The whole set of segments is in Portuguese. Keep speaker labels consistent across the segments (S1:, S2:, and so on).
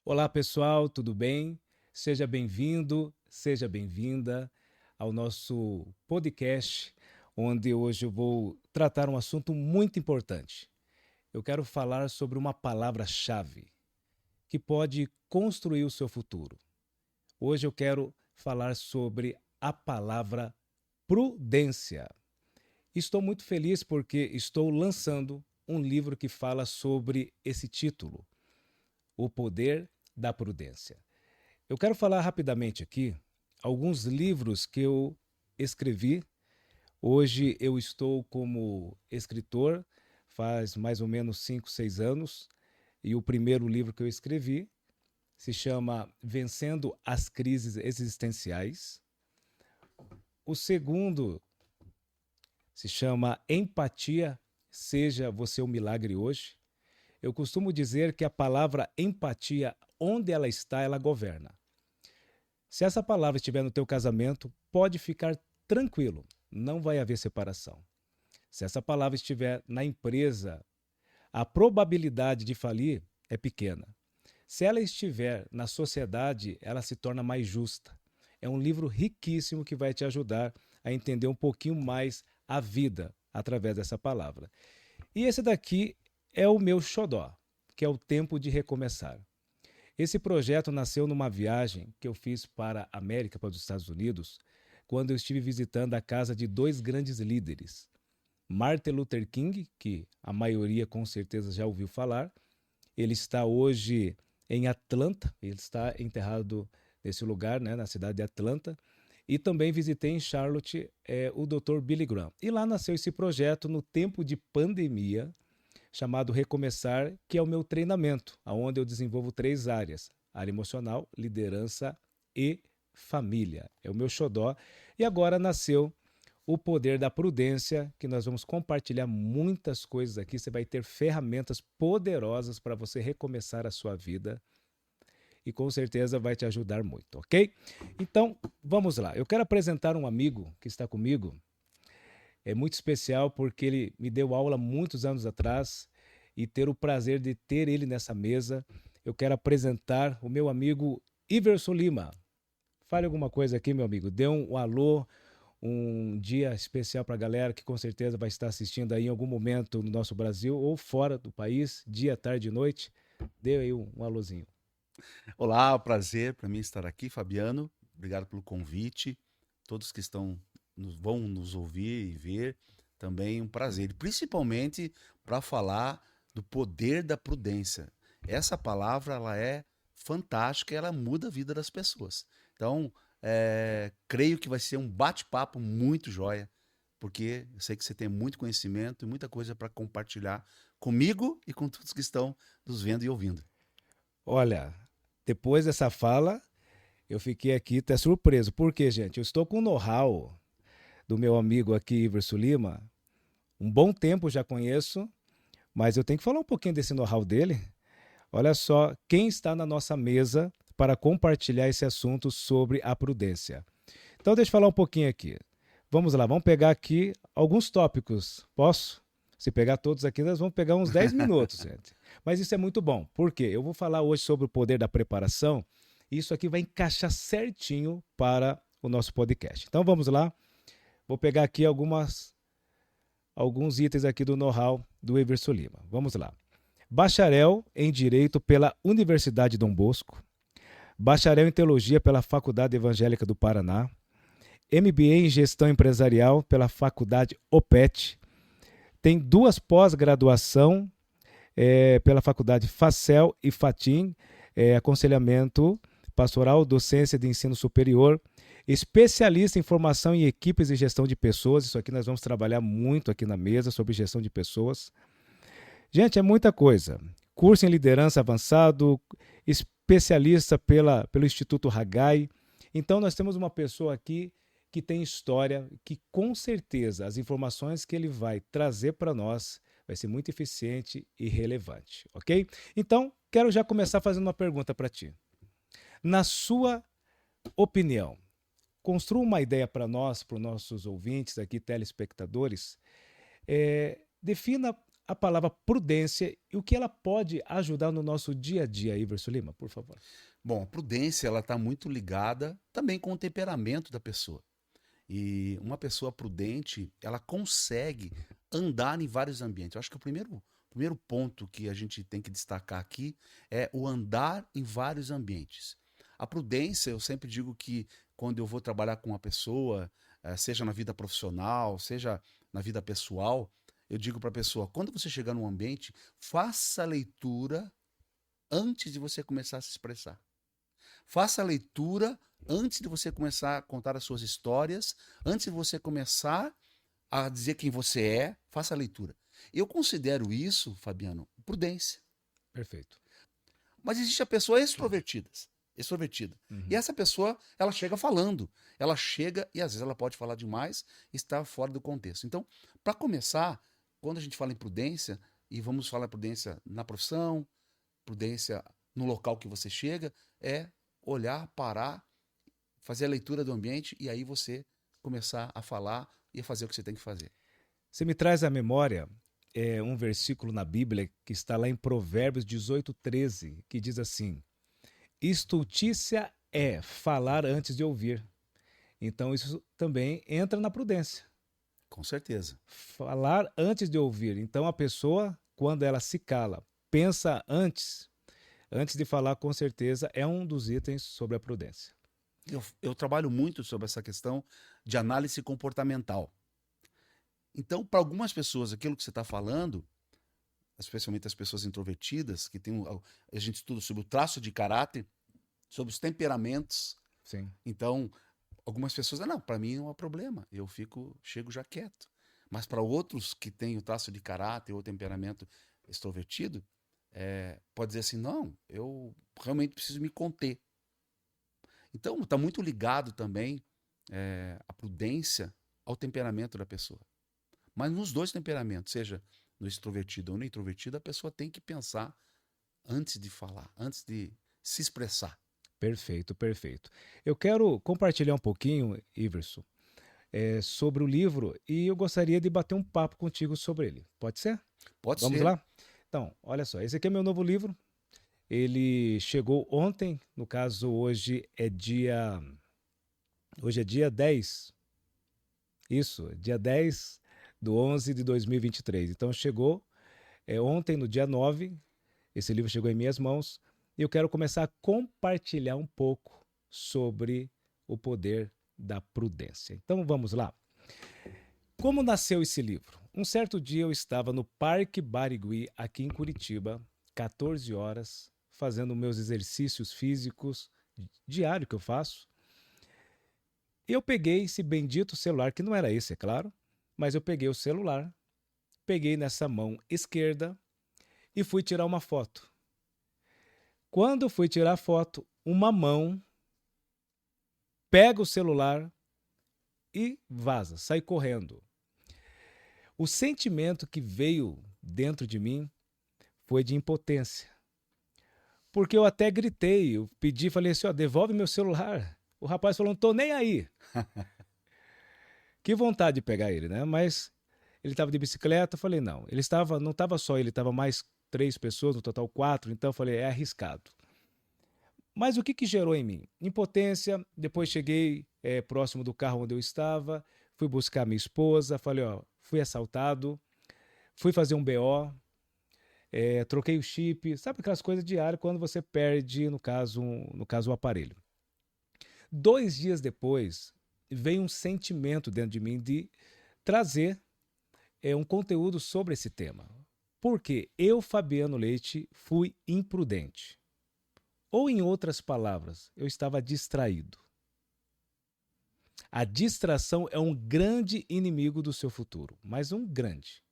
S1: Olá, pessoal, tudo bem? Seja bem-vindo, seja bem-vinda ao nosso podcast, onde hoje eu vou tratar um assunto muito importante. Eu quero falar sobre uma palavra-chave que pode construir o seu futuro. Hoje eu quero falar sobre a palavra prudência. Estou muito feliz porque estou lançando um livro que fala sobre esse título, O Poder da Prudência. Eu quero falar rapidamente aqui alguns livros que eu escrevi. Hoje eu estou como escritor, faz mais ou menos 5, 6 anos, e o primeiro livro que eu escrevi se chama Vencendo as Crises Existenciais. O segundo se chama Empatia, Seja Você o Milagre Hoje. Eu costumo dizer que a palavra empatia, onde ela está, ela governa. Se essa palavra estiver no teu casamento, pode ficar tranquilo, não vai haver separação. Se essa palavra estiver na empresa, a probabilidade de falir é pequena. Se ela estiver na sociedade, ela se torna mais justa. É um livro riquíssimo que vai te ajudar a entender um pouquinho mais a vida através dessa palavra. E esse daqui é o meu xodó, que é o tempo de recomeçar. Esse projeto nasceu numa viagem que eu fiz para a América, para os Estados Unidos, quando eu estive visitando a casa de dois grandes líderes. Martin Luther King, que a maioria com certeza já ouviu falar, ele está hoje em Atlanta, ele está enterrado nesse lugar, né, na cidade de Atlanta. E também visitei em Charlotte o Dr. Billy Graham. E lá nasceu esse projeto no tempo de pandemia, chamado Recomeçar, que é o meu treinamento, onde eu desenvolvo 3 áreas: área emocional, liderança e família. É o meu xodó. E agora nasceu o Poder da Prudência, que nós vamos compartilhar muitas coisas aqui. Você vai ter ferramentas poderosas para você recomeçar a sua vida e com certeza vai te ajudar muito, ok? Então, vamos lá. Eu quero apresentar um amigo que está comigo. É muito especial porque ele me deu aula muitos anos atrás e ter o prazer de ter ele nessa mesa. Eu quero apresentar o meu amigo Iverson Lima. Fale alguma coisa aqui, meu amigo. Dê um alô, um dia especial para a galera que com certeza vai estar assistindo aí em algum momento no nosso Brasil ou fora do país, dia, tarde e noite. Dê aí um alôzinho.
S2: Olá, prazer para mim estar aqui, Fabiano. Obrigado pelo convite. Todos que vão nos ouvir e ver, também um prazer. E principalmente para falar do poder da prudência. Essa palavra ela é fantástica, e ela muda a vida das pessoas. Então, creio que vai ser um bate-papo muito joia, porque eu sei que você tem muito conhecimento e muita coisa para compartilhar comigo e com todos que estão nos vendo e ouvindo.
S1: Olha, depois dessa fala, eu fiquei aqui até surpreso. Por quê, gente? Eu estou com o know-how do meu amigo aqui, Iverson Lima. Um bom tempo já conheço, mas eu tenho que falar um pouquinho desse know-how dele. Olha só quem está na nossa mesa para compartilhar esse assunto sobre a prudência. Então, deixa eu falar um pouquinho aqui. Vamos lá, vamos pegar aqui alguns tópicos. Posso? Se pegar todos aqui, nós vamos pegar uns 10 minutos, gente. Mas isso é muito bom. Por quê? Eu vou falar hoje sobre o poder da preparação e isso aqui vai encaixar certinho para o nosso podcast. Então, vamos lá. Vou pegar aqui alguns itens aqui do know-how do Everson Lima. Vamos lá. Bacharel em Direito pela Universidade Dom Bosco, bacharel em Teologia pela Faculdade Evangélica do Paraná, MBA em Gestão Empresarial pela Faculdade OPET, tem 2 pós-graduação pela Faculdade Facel e Fatim, aconselhamento pastoral, docência de ensino superior, especialista em formação em equipes e gestão de pessoas. Isso aqui nós vamos trabalhar muito aqui na mesa sobre gestão de pessoas. Gente, é muita coisa. Curso em liderança avançado, especialista pelo Instituto Hagai. Então, nós temos uma pessoa aqui que tem história, que com certeza as informações que ele vai trazer para nós vai ser muito eficiente e relevante, ok? Então, quero já começar fazendo uma pergunta para ti. Na sua opinião, construa uma ideia para nós, para os nossos ouvintes aqui, telespectadores, defina a palavra prudência e o que ela pode ajudar no nosso dia a dia, Iverson Lima, por favor.
S2: Bom, a prudência ela está muito ligada também com o temperamento da pessoa. E uma pessoa prudente, ela consegue andar em vários ambientes. Eu acho que o primeiro ponto que a gente tem que destacar aqui é o andar em vários ambientes. A prudência, eu sempre digo que quando eu vou trabalhar com uma pessoa, seja na vida profissional, seja na vida pessoal, eu digo para a pessoa, quando você chegar num ambiente, faça a leitura antes de você começar a se expressar. Faça a leitura antes de você começar a contar as suas histórias, antes de você começar a dizer quem você é, faça a leitura. Eu considero isso, Fabiano, prudência.
S1: Perfeito.
S2: Mas existe a pessoa extrovertida. E essa pessoa, ela chega falando. Ela chega e às vezes ela pode falar demais e está fora do contexto. Então, para começar, quando a gente fala em prudência, e vamos falar prudência na profissão, prudência no local que você chega, é olhar, parar, fazer a leitura do ambiente e aí você começar a falar e a fazer o que você tem que fazer.
S1: Você me traz à memória um versículo na Bíblia que está lá em Provérbios 18:13, que diz assim: estultícia é falar antes de ouvir. Então isso também entra na prudência.
S2: Com certeza.
S1: Falar antes de ouvir. Então a pessoa, quando ela se cala, pensa antes de falar, com certeza, é um dos itens sobre a prudência.
S2: Eu trabalho muito sobre essa questão de análise comportamental. Então, para algumas pessoas, aquilo que você está falando, especialmente as pessoas introvertidas, que a gente estuda sobre o traço de caráter, sobre os temperamentos.
S1: Sim.
S2: Então, algumas pessoas, não, para mim não há problema, chego já quieto. Mas para outros que têm o traço de caráter ou temperamento extrovertido, pode dizer assim, não, eu realmente preciso me conter. Então, está muito ligado também a prudência ao temperamento da pessoa. Mas nos dois temperamentos, seja no extrovertido ou no introvertido, a pessoa tem que pensar antes de falar, antes de se expressar.
S1: Perfeito, perfeito. Eu quero compartilhar um pouquinho, Iverson, sobre o livro e eu gostaria de bater um papo contigo sobre ele. Pode ser?
S2: Pode
S1: Vamos
S2: ser.
S1: lá? Então, olha só, esse aqui é meu novo livro. Ele chegou ontem, no caso hoje é dia 10. Isso, dia 10/11 de 2023. Então chegou ontem, no dia 9, esse livro chegou em minhas mãos e eu quero começar a compartilhar um pouco sobre o poder da prudência. Então vamos lá. Como nasceu esse livro? Um certo dia eu estava no Parque Barigui, aqui em Curitiba, 14 horas, fazendo meus exercícios físicos diário que eu faço. Eu peguei esse bendito celular, que não era esse, é claro, mas eu peguei o celular, peguei nessa mão esquerda e fui tirar uma foto. Quando eu fui tirar a foto, uma mão pega o celular e vaza, sai correndo. O sentimento que veio dentro de mim foi de impotência. Porque eu até gritei, eu pedi, falei assim, devolve meu celular. O rapaz falou, não tô nem aí. Que vontade de pegar ele, né? Mas ele estava de bicicleta, eu falei, não. Não estava só ele, estava mais 3 pessoas, no total 4, então eu falei, é arriscado. Mas o que gerou em mim? Impotência, depois cheguei próximo do carro onde eu estava, fui buscar minha esposa, falei, fui assaltado, fui fazer um BO, troquei o chip, sabe aquelas coisas diárias quando você perde, no caso o aparelho. 2 dias depois, veio um sentimento dentro de mim de trazer um conteúdo sobre esse tema. Porque eu, Fabiano Leite, fui imprudente. Ou, em outras palavras, eu estava distraído. A distração é um grande inimigo do seu futuro, mas um grande.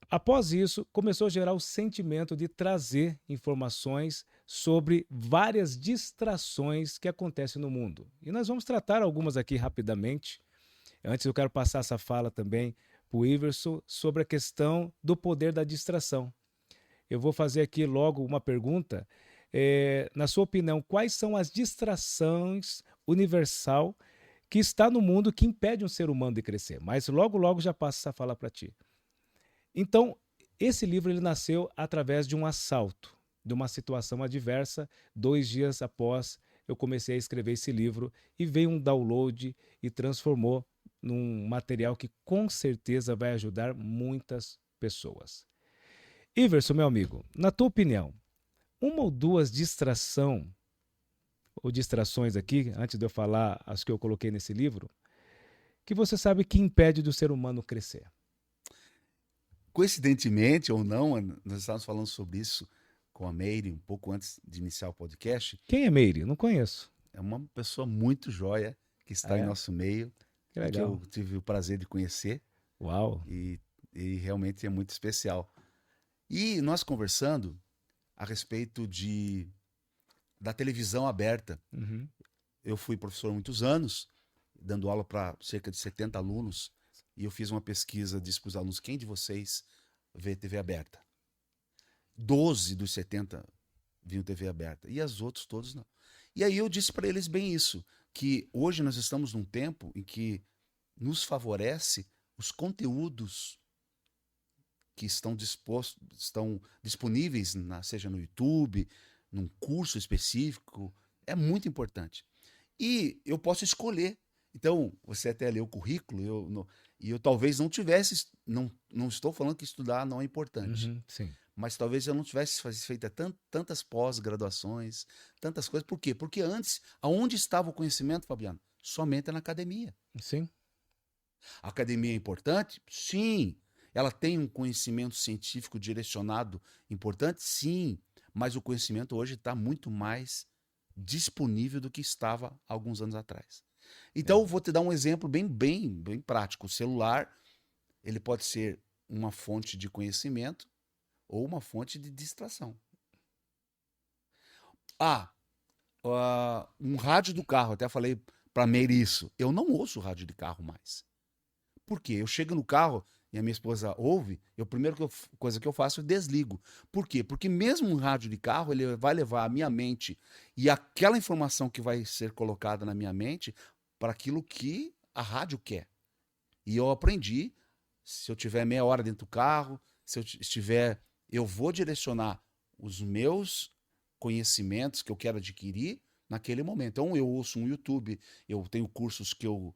S1: Após isso, começou a gerar o sentimento de trazer informações sobre várias distrações que acontecem no mundo. E nós vamos tratar algumas aqui rapidamente. Antes eu quero passar essa fala também para o Iverson sobre a questão do poder da distração. Eu vou fazer aqui logo uma pergunta. Na sua opinião, quais são as distrações universal que está no mundo que impede um ser humano de crescer? Mas logo já passo essa fala para ti. Então, esse livro ele nasceu através de um assalto, de uma situação adversa. 2 dias após eu comecei a escrever esse livro e veio um download e transformou num material que com certeza vai ajudar muitas pessoas. Iverson, meu amigo, na tua opinião, uma ou duas distrações aqui, antes de eu falar as que eu coloquei nesse livro, que você sabe que impede do ser humano crescer?
S2: Coincidentemente ou não, nós estávamos falando sobre isso com a Meire um pouco antes de iniciar o podcast.
S1: Quem é Meire? Não conheço.
S2: É uma pessoa muito joia que está em nosso meio,
S1: Que
S2: que
S1: legal.
S2: eu tive o prazer de conhecer
S1: Uau.
S2: e realmente é muito especial. E nós conversando a respeito da televisão aberta.
S1: Uhum.
S2: Eu fui professor há muitos anos, dando aula para cerca de 70 alunos, e eu fiz uma pesquisa, disse para os alunos, quem de vocês vê TV aberta? 12 dos 70 viam TV aberta, e os outros todos não. E aí eu disse para eles bem isso, que hoje nós estamos num tempo em que nos favorece os conteúdos que estão disponíveis, seja no YouTube, num curso específico, é muito importante. E eu posso escolher. Então, você até leu o currículo, eu talvez não tivesse, não estou falando que estudar não é importante,
S1: Sim.
S2: mas talvez eu não tivesse feito tantas pós-graduações, tantas coisas. Por quê? Porque antes, aonde estava o conhecimento, Fabiano? Somente na academia.
S1: Sim.
S2: A academia é importante? Sim. Ela tem um conhecimento científico direcionado importante? Sim. Mas o conhecimento hoje está muito mais disponível do que estava há alguns anos atrás. Então, eu vou te dar um exemplo bem prático. O celular, ele pode ser uma fonte de conhecimento ou uma fonte de distração. Um rádio do carro, até falei para a Meire isso. Eu não ouço rádio de carro mais. Por quê? Eu chego no carro e a minha esposa ouve, a primeira coisa que eu faço, eu desligo. Por quê? Porque mesmo um rádio de carro, ele vai levar a minha mente e aquela informação que vai ser colocada na minha mente para aquilo que a rádio quer. E eu aprendi, se eu tiver meia hora dentro do carro, eu vou direcionar os meus conhecimentos que eu quero adquirir naquele momento. Então eu ouço um YouTube, eu tenho cursos que ou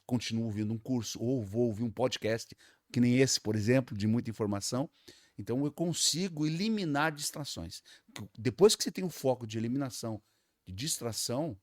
S2: continuo ouvindo um curso, ou vou ouvir um podcast, que nem esse, por exemplo, de muita informação. Então eu consigo eliminar distrações. Depois que você tem o foco de eliminação de distração,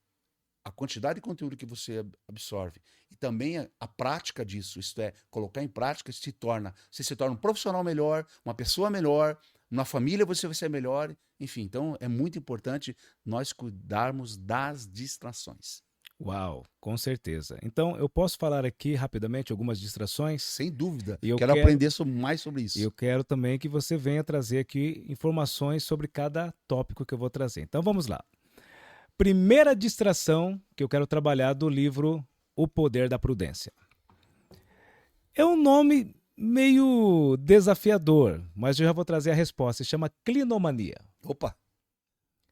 S2: a quantidade de conteúdo que você absorve e também a prática disso, isto é, colocar em prática, você se torna um profissional melhor, uma pessoa melhor, na família você vai ser melhor, enfim. Então é muito importante nós cuidarmos das distrações.
S1: Uau, com certeza. Então, eu posso falar aqui rapidamente algumas distrações?
S2: Sem dúvida.
S1: E eu
S2: quero aprender mais sobre isso.
S1: E eu quero também que você venha trazer aqui informações sobre cada tópico que eu vou trazer. Então, vamos lá. Primeira distração que eu quero trabalhar do livro O Poder da Prudência. É um nome meio desafiador, mas eu já vou trazer a resposta. Se chama clinomania.
S2: Opa!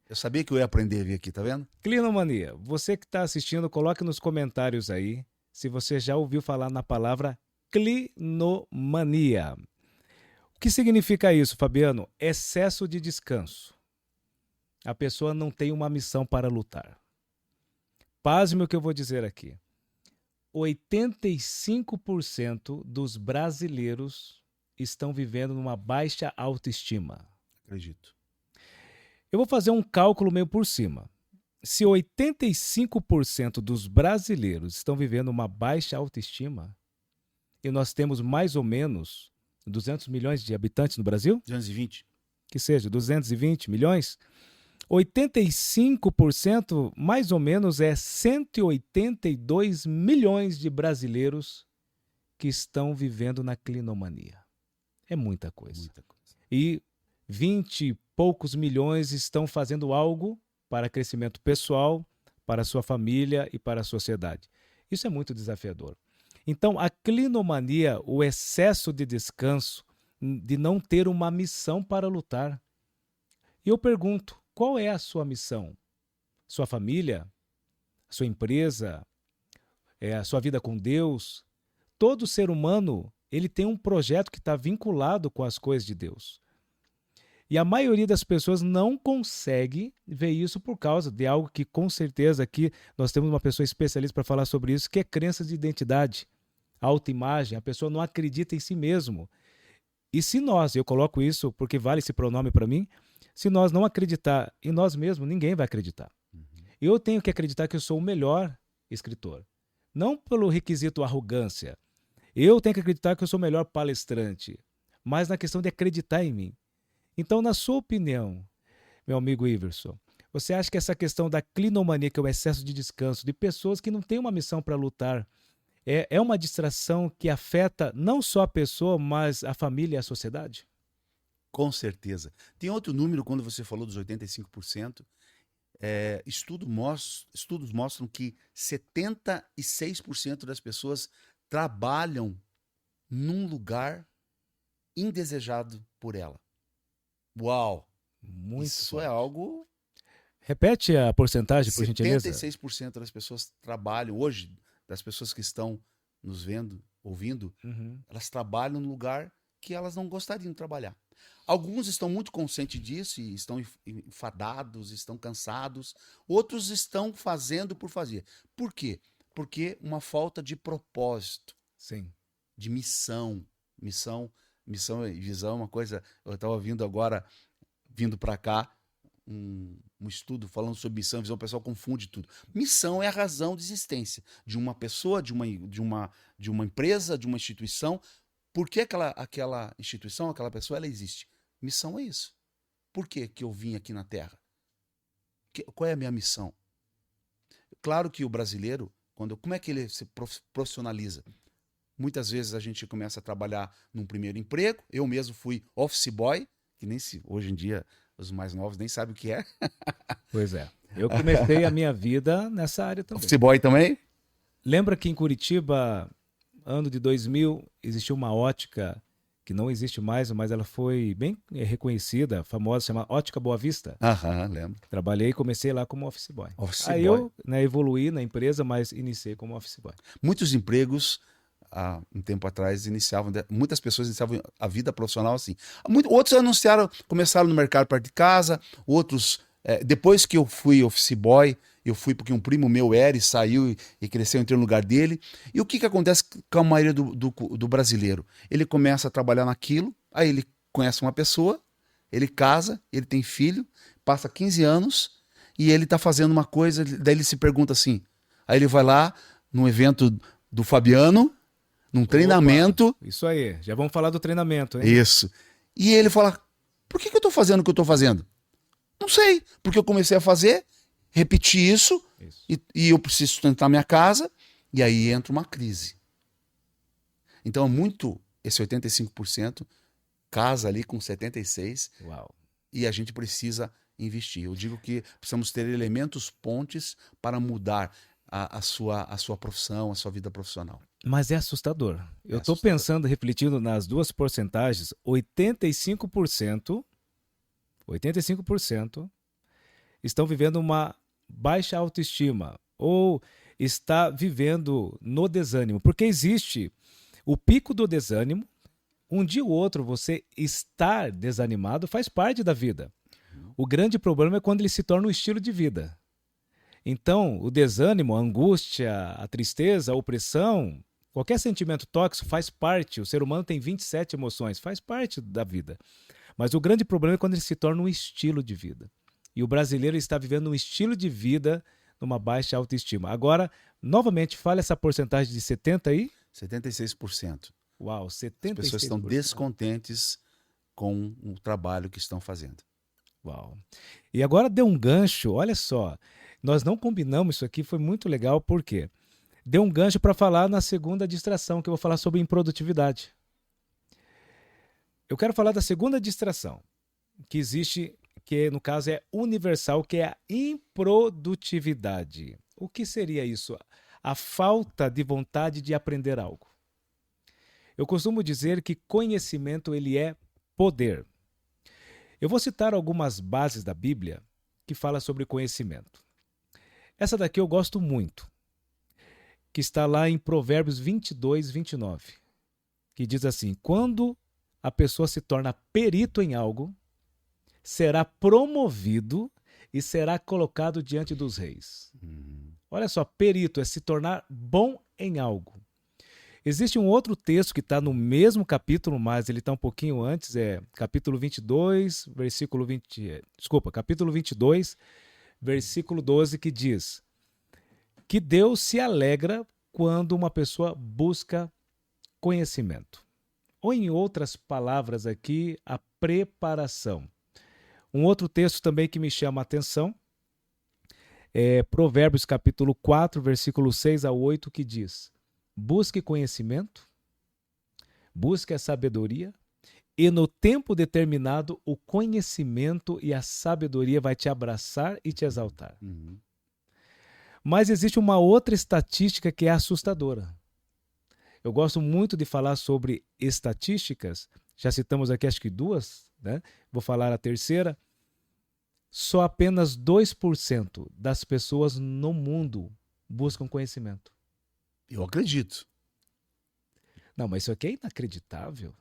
S2: Eu sabia que eu ia aprender a vir aqui, tá vendo?
S1: Clinomania. Você que está assistindo, coloque nos comentários aí se você já ouviu falar na palavra clinomania. O que significa isso, Fabiano? Excesso de descanso. A pessoa não tem uma missão para lutar. Pasme o que eu vou dizer aqui. 85% dos brasileiros estão vivendo numa baixa autoestima.
S2: Acredito.
S1: Eu vou fazer um cálculo meio por cima. Se 85% dos brasileiros estão vivendo uma baixa autoestima, e nós temos mais ou menos 200 milhões de habitantes no Brasil?
S2: 220.
S1: Que seja, 220 milhões? 85% mais ou menos é 182 milhões de brasileiros que estão vivendo na clinomania. É muita coisa.
S2: Muita coisa.
S1: E 20 e poucos milhões estão fazendo algo para crescimento pessoal, para a sua família e para a sociedade. Isso é muito desafiador. Então, a clinomania, o excesso de descanso, de não ter uma missão para lutar. E eu pergunto, qual é a sua missão? Sua família? Sua empresa? A sua vida com Deus? Todo ser humano, ele tem um projeto que está vinculado com as coisas de Deus. E a maioria das pessoas não consegue ver isso por causa de algo que, com certeza, aqui nós temos uma pessoa especialista para falar sobre isso, que é crenças de identidade, autoimagem. A pessoa não acredita em si mesmo. E se nós, eu coloco isso porque vale esse pronome para mim, se nós não acreditar em nós mesmos, ninguém vai acreditar. Eu tenho que acreditar que eu sou o melhor escritor. Não pelo requisito arrogância. Eu tenho que acreditar que eu sou o melhor palestrante, mas na questão de acreditar em mim. Então, na sua opinião, meu amigo Iverson, você acha que essa questão da clinomania, que é o excesso de descanso, de pessoas que não têm uma missão para lutar, é uma distração que afeta não só a pessoa, mas a família e a sociedade?
S2: Com certeza. Tem outro número, quando você falou dos 85%, estudos mostram que 76% das pessoas trabalham num lugar indesejado por ela. Uau!
S1: Muito
S2: Isso
S1: forte.
S2: é algo...
S1: Repete a porcentagem, por gentileza.
S2: 76% das pessoas trabalham, hoje, das pessoas que estão nos vendo, ouvindo, elas trabalham num lugar que elas não gostariam de trabalhar. Alguns estão muito conscientes disso e estão enfadados, estão cansados. Outros estão fazendo por fazer. Por quê? Porque uma falta de propósito.
S1: Sim.
S2: De missão. Missão e visão é uma coisa... Eu estava vindo para cá, um estudo falando sobre missão e visão, o pessoal confunde tudo. Missão é a razão de existência de uma pessoa, de uma empresa, de uma instituição. Por que aquela instituição, aquela pessoa, ela existe? Missão é isso. Por que eu vim aqui na Terra? Qual é a minha missão? Claro que o brasileiro, como é que ele se profissionaliza? Muitas vezes a gente começa a trabalhar num primeiro emprego. Eu mesmo fui office boy, que hoje em dia os mais novos nem sabem o que é.
S1: Pois é. Eu comecei a minha vida nessa área também.
S2: Office boy também?
S1: Lembra que em Curitiba, ano de 2000, existiu uma ótica que não existe mais, mas ela foi bem reconhecida, famosa, chamada Ótica Boa Vista.
S2: Aham, lembro.
S1: Trabalhei e comecei lá como office boy.
S2: Aí
S1: eu evoluí na empresa, mas iniciei como office boy.
S2: Muitos empregos, há um tempo atrás, muitas pessoas iniciavam a vida profissional assim. Outros começaram no mercado perto de casa, outros, depois que eu fui office boy, eu fui porque um primo meu era e saiu e cresceu, entrei no lugar dele. E o que acontece com a maioria do brasileiro? Ele começa a trabalhar naquilo, aí ele conhece uma pessoa, ele casa, ele tem filho, passa 15 anos e ele está fazendo uma coisa, daí ele se pergunta assim, aí ele vai lá num evento do Fabiano, num treinamento.
S1: Isso aí, já vamos falar do treinamento, hein?
S2: Isso. E ele fala, por que eu estou fazendo o que eu estou fazendo? Não sei, porque eu comecei a fazer, repetir isso. E eu preciso sustentar minha casa, e aí entra uma crise. Então, esse 85% casa ali com 76%.
S1: Uau.
S2: E a gente precisa investir. Eu digo que precisamos ter elementos pontes para mudar a sua profissão, a sua vida profissional.
S1: Mas é assustador. Eu estou pensando, refletindo nas duas porcentagens, 85% estão vivendo uma baixa autoestima ou está vivendo no desânimo. Porque existe o pico do desânimo, um dia ou outro você estar desanimado faz parte da vida. O grande problema é quando ele se torna um estilo de vida. Então, o desânimo, a angústia, a tristeza, a opressão, qualquer sentimento tóxico faz parte. O ser humano tem 27 emoções, faz parte da vida. Mas o grande problema é quando ele se torna um estilo de vida. E o brasileiro está vivendo um estilo de vida numa baixa autoestima. Agora, novamente, fala essa porcentagem de 70% aí?
S2: 76%.
S1: Uau, 76%.
S2: As pessoas estão descontentes com o trabalho que estão fazendo.
S1: Uau. E agora deu um gancho, olha só. Nós não combinamos isso aqui, foi muito legal, por quê? Deu um gancho para falar na segunda distração, que eu vou falar sobre improdutividade. Eu quero falar da segunda distração, que existe, que no caso é universal, que é a improdutividade. O que seria isso? A falta de vontade de aprender algo. Eu costumo dizer que conhecimento ele é poder. Eu vou citar algumas bases da Bíblia que falam sobre conhecimento. Essa daqui eu gosto muito, que está lá em Provérbios 22, 29. que diz assim: quando a pessoa se torna perito em algo, será promovido e será colocado diante dos reis. Olha só, perito é se tornar bom em algo. Existe um outro texto que está no mesmo capítulo, mas ele está um pouquinho antes, capítulo 22, versículo 20, capítulo 22, versículo 12, que diz que Deus se alegra quando uma pessoa busca conhecimento. Ou em outras palavras aqui, a preparação. Um outro texto também que me chama a atenção é Provérbios capítulo 4, versículo 6 a 8, que diz: busque conhecimento, busque a sabedoria, e no tempo determinado o conhecimento e a sabedoria vai te abraçar e te exaltar. Mas existe uma outra estatística que é assustadora. Eu gosto muito de falar sobre estatísticas, já citamos aqui acho que duas, né? Vou falar a terceira. Só apenas 2% das pessoas no mundo buscam conhecimento.
S2: Eu acredito.
S1: Não, mas isso aqui é inacreditável.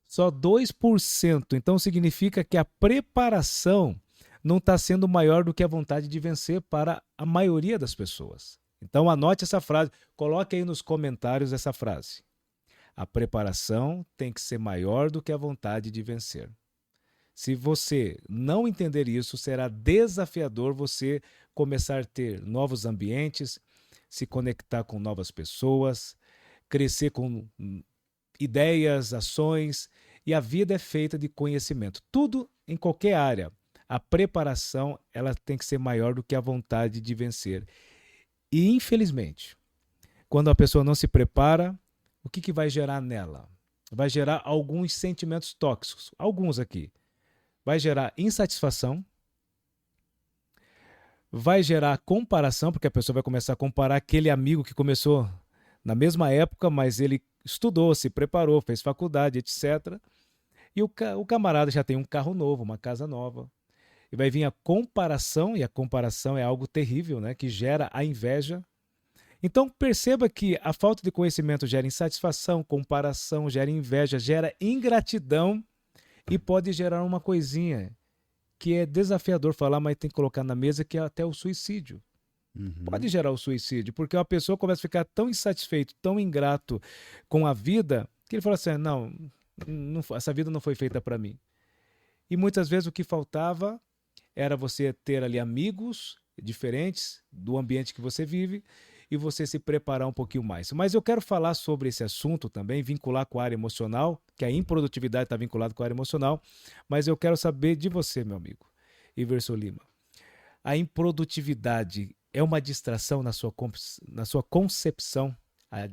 S1: Só 2%. Então significa que a preparação não está sendo maior do que a vontade de vencer para a maioria das pessoas. Então anote essa frase, coloque aí nos comentários essa frase. A preparação tem que ser maior do que a vontade de vencer. Se você não entender isso, será desafiador você começar a ter novos ambientes, se conectar com novas pessoas, crescer com ideias, ações, e a vida é feita de conhecimento. Tudo em qualquer área. A preparação ela tem que ser maior do que a vontade de vencer. E, infelizmente, quando a pessoa não se prepara, o que vai gerar nela? Vai gerar alguns sentimentos tóxicos, alguns aqui. Vai gerar insatisfação, vai gerar comparação, porque a pessoa vai começar a comparar aquele amigo que começou na mesma época, mas ele estudou, se preparou, fez faculdade, etc. E o camarada já tem um carro novo, uma casa nova. E vai vir a comparação, e a comparação é algo terrível, né? Que gera a inveja. Então perceba que a falta de conhecimento gera insatisfação, comparação, gera inveja, gera ingratidão e pode gerar uma coisinha que é desafiador falar, mas tem que colocar na mesa, que é até o suicídio. Pode gerar o suicídio, porque a pessoa começa a ficar tão insatisfeito, tão ingrato com a vida, que ele fala assim, não, essa vida não foi feita para mim. E muitas vezes o que faltava era você ter ali amigos diferentes do ambiente que você vive e você se preparar um pouquinho mais. Mas eu quero falar sobre esse assunto também, vincular com a área emocional, que a improdutividade está vinculada com a área emocional, mas eu quero saber de você, meu amigo, Iverson Lima. A improdutividade é uma distração na sua concepção?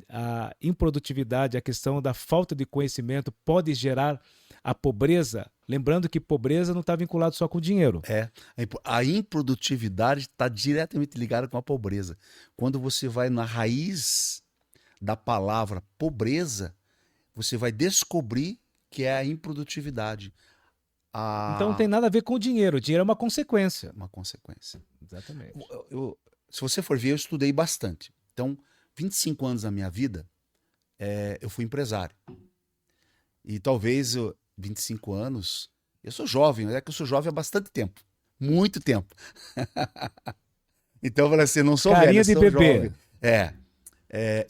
S1: A improdutividade, a questão da falta de conhecimento pode gerar a pobreza? Lembrando que pobreza não está vinculado só com dinheiro.
S2: A improdutividade está diretamente ligada com a pobreza. Quando você vai na raiz da palavra pobreza, você vai descobrir que é a improdutividade.
S1: Então não tem nada a ver com o dinheiro. O dinheiro é uma consequência.
S2: Uma consequência.
S1: Exatamente.
S2: Se você for ver, eu estudei bastante. Então, 25 anos da minha vida, eu fui empresário. E talvez 25 anos... Eu sou jovem, é que eu sou jovem há bastante tempo. Muito tempo. Então, eu falei assim, não sou
S1: Carinha
S2: velho,
S1: de
S2: sou
S1: bebê.
S2: jovem.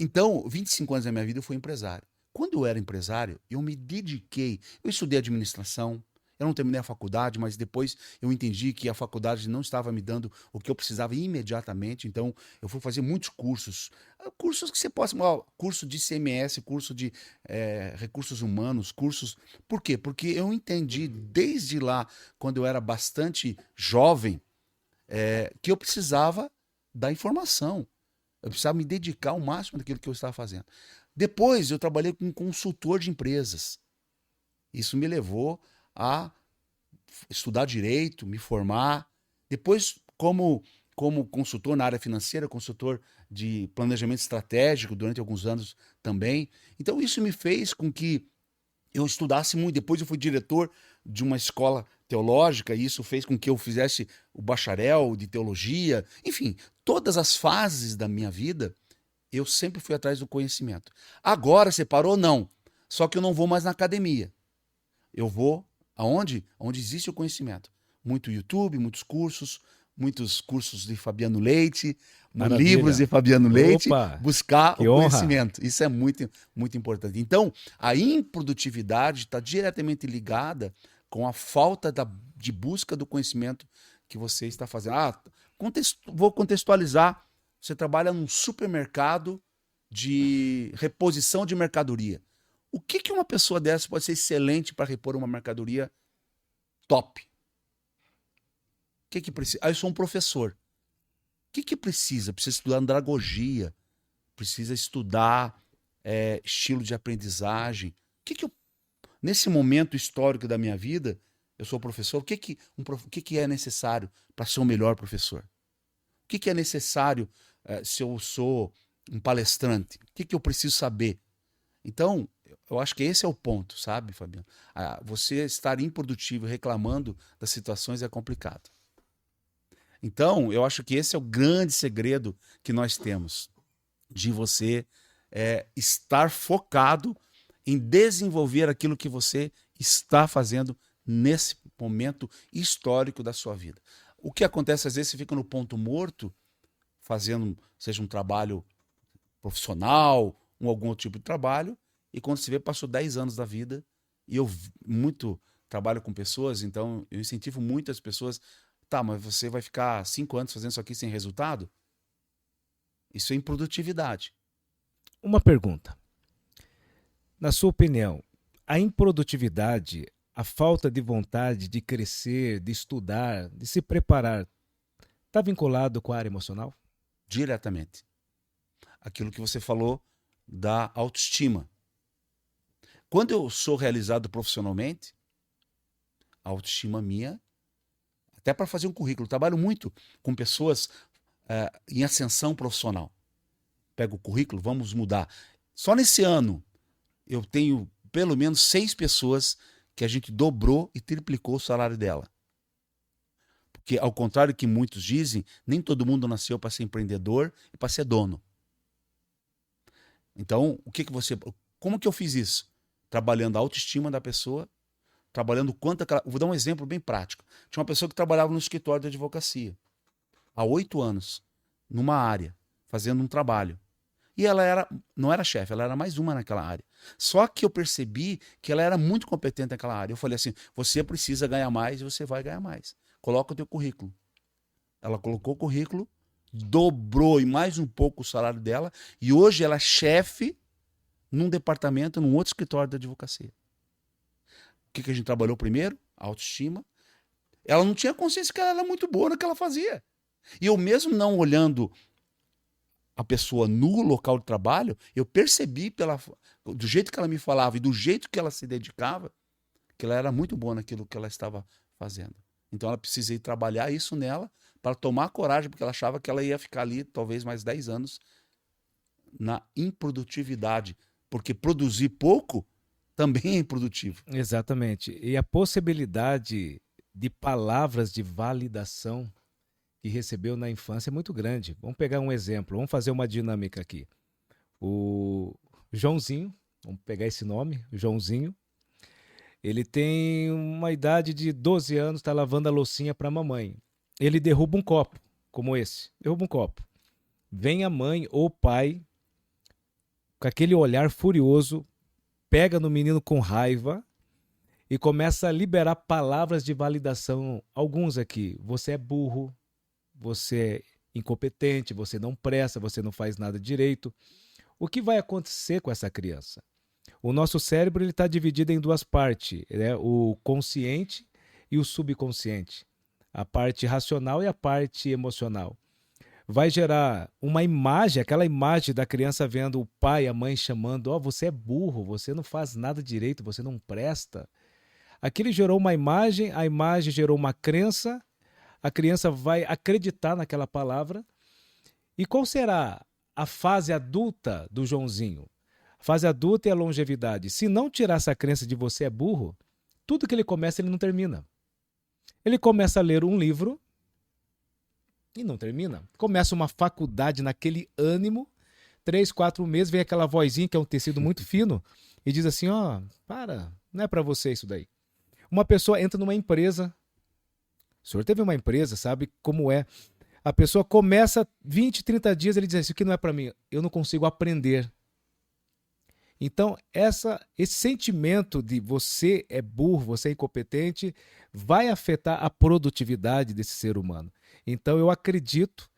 S2: Então, 25 anos da minha vida eu fui empresário. Quando eu era empresário, eu me dediquei... Eu estudei administração, eu não terminei a faculdade, mas depois eu entendi que a faculdade não estava me dando o que eu precisava imediatamente, então eu fui fazer muitos cursos. Cursos que você possa... Curso de CMS, curso de recursos humanos, cursos... Por quê? Porque eu entendi desde lá, quando eu era bastante jovem, que eu precisava da informação. Eu precisava me dedicar ao máximo daquilo que eu estava fazendo. Depois eu trabalhei como consultor de empresas. Isso me levou a estudar direito, me formar. Depois, como consultor na área financeira, consultor de planejamento estratégico durante alguns anos também. Então, isso me fez com que eu estudasse muito. Depois eu fui diretor de uma escola teológica e isso fez com que eu fizesse o bacharel de teologia. Enfim, todas as fases da minha vida, eu sempre fui atrás do conhecimento. Agora, você parou? Não. Só que eu não vou mais na academia. Eu vou aonde? Onde existe o conhecimento. Muito YouTube, muitos cursos de Fabiano Leite,
S1: Maravilha.
S2: livros de Fabiano Leite,
S1: Opa,
S2: buscar
S1: que
S2: o
S1: honra.
S2: conhecimento. Isso é muito, muito importante. Então, a improdutividade está diretamente ligada com a falta de busca do conhecimento que você está fazendo. Vou contextualizar. Você trabalha num supermercado de reposição de mercadoria. O que uma pessoa dessa pode ser excelente para repor uma mercadoria top? O que precisa? Eu sou um professor. O que precisa? Precisa estudar andragogia, precisa estudar estilo de aprendizagem. Nesse momento histórico da minha vida, eu sou professor, o que é necessário para ser o melhor professor? O que é necessário se eu sou um palestrante? O que eu preciso saber? Então, eu acho que esse é o ponto, sabe, Fabiano? Você estar improdutivo reclamando das situações é complicado. Então, eu acho que esse é o grande segredo que nós temos, de você estar focado em desenvolver aquilo que você está fazendo nesse momento histórico da sua vida. O que acontece, às vezes, você fica no ponto morto, fazendo, seja um trabalho profissional, algum outro tipo de trabalho, e quando se vê, passou 10 anos da vida, e eu muito trabalho com pessoas, então eu incentivo muito as pessoas. Tá, mas você vai ficar 5 anos fazendo isso aqui sem resultado? Isso é improdutividade.
S1: Uma pergunta. Na sua opinião, a improdutividade, a falta de vontade de crescer, de estudar, de se preparar, está vinculado com a área emocional?
S2: Diretamente. Aquilo que você falou da autoestima. Quando eu sou realizado profissionalmente, a autoestima minha, até para fazer um currículo, trabalho muito com pessoas em ascensão profissional. Pego o currículo, vamos mudar. Só nesse ano, eu tenho pelo menos 6 pessoas que a gente dobrou e triplicou o salário dela. Porque, ao contrário do que muitos dizem, nem todo mundo nasceu para ser empreendedor e para ser dono. Então, como que eu fiz isso? Trabalhando a autoestima da pessoa, trabalhando quanto aquela... Vou dar um exemplo bem prático. Tinha uma pessoa que trabalhava no escritório de advocacia há 8 anos, numa área, fazendo um trabalho. E ela não era chefe, ela era mais uma naquela área. Só que eu percebi que ela era muito competente naquela área. Eu falei assim, você precisa ganhar mais e você vai ganhar mais. Coloca o teu currículo. Ela colocou o currículo, dobrou e mais um pouco o salário dela, e hoje ela é chefe num departamento, num outro escritório de advocacia. O que a gente trabalhou primeiro? A autoestima. Ela não tinha consciência que ela era muito boa no que ela fazia. E eu mesmo não olhando a pessoa no local de trabalho, eu percebi do jeito que ela me falava e do jeito que ela se dedicava, que ela era muito boa naquilo que ela estava fazendo. Então ela precisei trabalhar isso nela para tomar coragem, porque ela achava que ela ia ficar ali talvez mais 10 anos na improdutividade, porque produzir pouco também é improdutivo.
S1: Exatamente. E a possibilidade de palavras de validação que recebeu na infância é muito grande. Vamos pegar um exemplo, vamos fazer uma dinâmica aqui. O Joãozinho, vamos pegar esse nome, Joãozinho, ele tem uma idade de 12 anos, está lavando a loucinha para a mamãe. Ele derruba um copo, como esse, derruba um copo. Vem a mãe ou o pai, com aquele olhar furioso, pega no menino com raiva e começa a liberar palavras de validação. Alguns aqui, você é burro, você é incompetente, você não presta, você não faz nada direito. O que vai acontecer com essa criança? O nosso cérebro está dividido em 2 partes, né? O consciente e o subconsciente. A parte racional e a parte emocional. Vai gerar uma imagem, aquela imagem da criança vendo o pai e a mãe chamando, você é burro, você não faz nada direito, você não presta. Aquilo gerou uma imagem, a imagem gerou uma crença, a criança vai acreditar naquela palavra. E qual será a fase adulta do Joãozinho? A fase adulta é a longevidade. Se não tirar essa crença de você é burro, tudo que ele começa, ele não termina. Ele começa a ler um livro e não termina. Começa uma faculdade naquele ânimo, 3, 4 meses, vem aquela vozinha que é um tecido muito fino. e diz assim, ó, para, não é para você isso daí. Uma pessoa entra numa empresa, o senhor teve uma empresa, sabe como é. A pessoa começa 20, 30 dias, ele diz assim, isso aqui não é para mim, eu não consigo aprender. Então, esse sentimento de você é burro, você é incompetente, vai afetar a produtividade desse ser humano. Então, eu acredito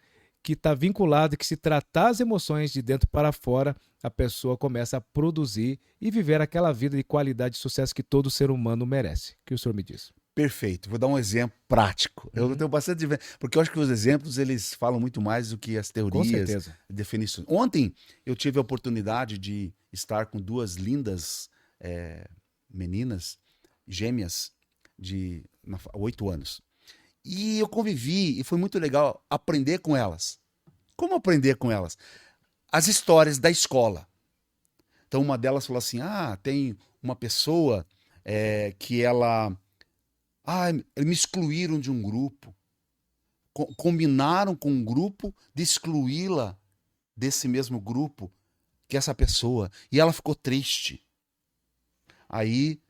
S1: que está vinculado, que se tratar as emoções de dentro para fora, a pessoa começa a produzir e viver aquela vida de qualidade e sucesso que todo ser humano merece. O que o senhor me diz?
S2: Perfeito. Vou dar um exemplo prático. Eu tenho bastante... Porque eu acho que os exemplos, eles falam muito mais do que as
S1: Com
S2: teorias,
S1: certeza.
S2: definições. Ontem, eu tive a oportunidade de estar com duas lindas meninas, gêmeas, de 8 anos. E eu convivi, e foi muito legal aprender com elas. Como aprender com elas? As histórias da escola. Então, uma delas falou assim, tem uma pessoa que ela... me excluíram de um grupo. Combinaram com um grupo de excluí-la desse mesmo grupo, que é essa pessoa. E ela ficou triste. Aí,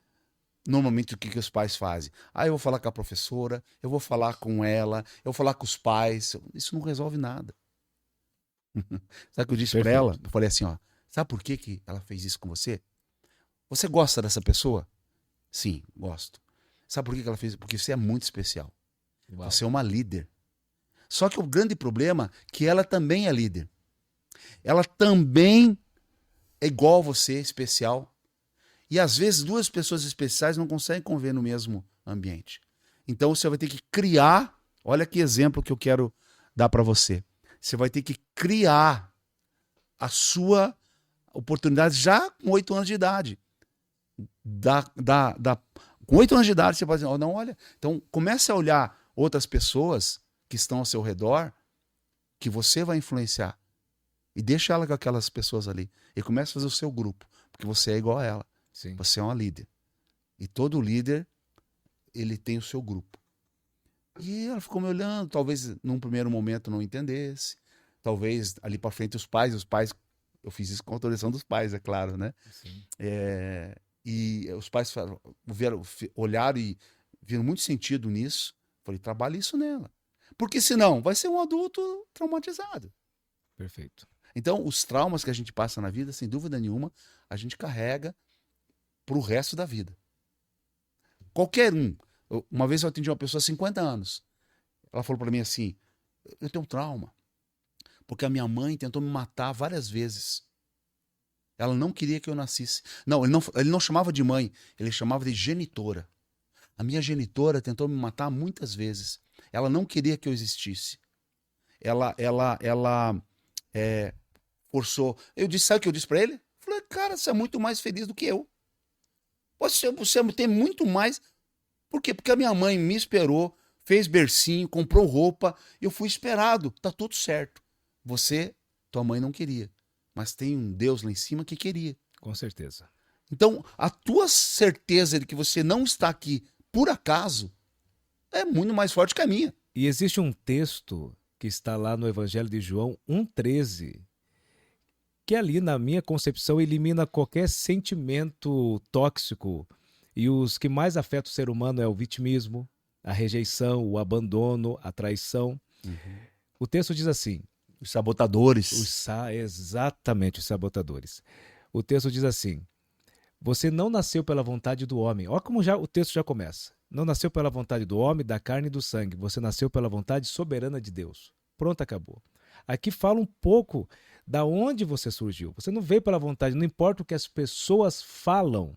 S2: normalmente, o que os pais fazem? Eu vou falar com a professora, eu vou falar com ela, eu vou falar com os pais. Isso não resolve nada. Sabe o que eu disse para ela? Eu falei assim, sabe por que ela fez isso com você? Você gosta dessa pessoa? Sim, gosto. Sabe por que ela fez? Porque você é muito especial.
S1: Uau.
S2: Você é uma líder. Só que o grande problema é que ela também é líder. Ela também é igual a você, especial. E às vezes duas pessoas especiais não conseguem conviver no mesmo ambiente. Então você vai ter que criar, olha que exemplo que eu quero dar para você. Você vai ter que criar a sua oportunidade já com 8 anos de idade. Com 8 anos de idade, você pode dizer, não, olha. Então, comece a olhar outras pessoas que estão ao seu redor, que você vai influenciar. E deixa ela com aquelas pessoas ali. E comece a fazer o seu grupo, porque você é igual a ela.
S1: Sim.
S2: Você é uma líder. E todo líder, ele tem o seu grupo. E ela ficou me olhando, talvez num primeiro momento não entendesse. Talvez ali para frente os pais, eu fiz isso com autorização dos pais, é claro, né?
S1: Sim.
S2: E os pais olharam e viram muito sentido nisso. Falei, trabalhe isso nela. Porque senão vai ser um adulto traumatizado.
S1: Perfeito.
S2: Então, os traumas que a gente passa na vida, sem dúvida nenhuma, a gente carrega pro resto da vida. Qualquer um. Uma vez eu atendi uma pessoa de 50 anos. Ela falou para mim assim, eu tenho um trauma. Porque a minha mãe tentou me matar várias vezes. Ela não queria que eu nascesse. Não, ele não chamava de mãe, ele chamava de genitora. A minha genitora tentou me matar muitas vezes. Ela não queria que eu existisse. Ela forçou. Eu disse, sabe o que eu disse para ele? Eu falei, cara, você é muito mais feliz do que eu. Você tem muito mais. Por quê? Porque a minha mãe me esperou, fez bercinho, comprou roupa, eu fui esperado. Tá tudo certo. Tua mãe não queria. Mas tem um Deus lá em cima que queria.
S1: Com certeza.
S2: Então, a tua certeza de que você não está aqui por acaso é muito mais forte que a minha.
S1: E existe um texto que está lá no Evangelho de João 1,13, que ali, na minha concepção, elimina qualquer sentimento tóxico. E os que mais afetam o ser humano é o vitimismo, a rejeição, o abandono, a traição. O texto diz assim...
S2: Os sabotadores.
S1: Exatamente, os sabotadores. O texto diz assim, você não nasceu pela vontade do homem. Olha como o texto já começa. Não nasceu pela vontade do homem, da carne e do sangue. Você nasceu pela vontade soberana de Deus. Pronto, acabou. Aqui fala um pouco da onde você surgiu. Você não veio pela vontade, não importa o que as pessoas falam,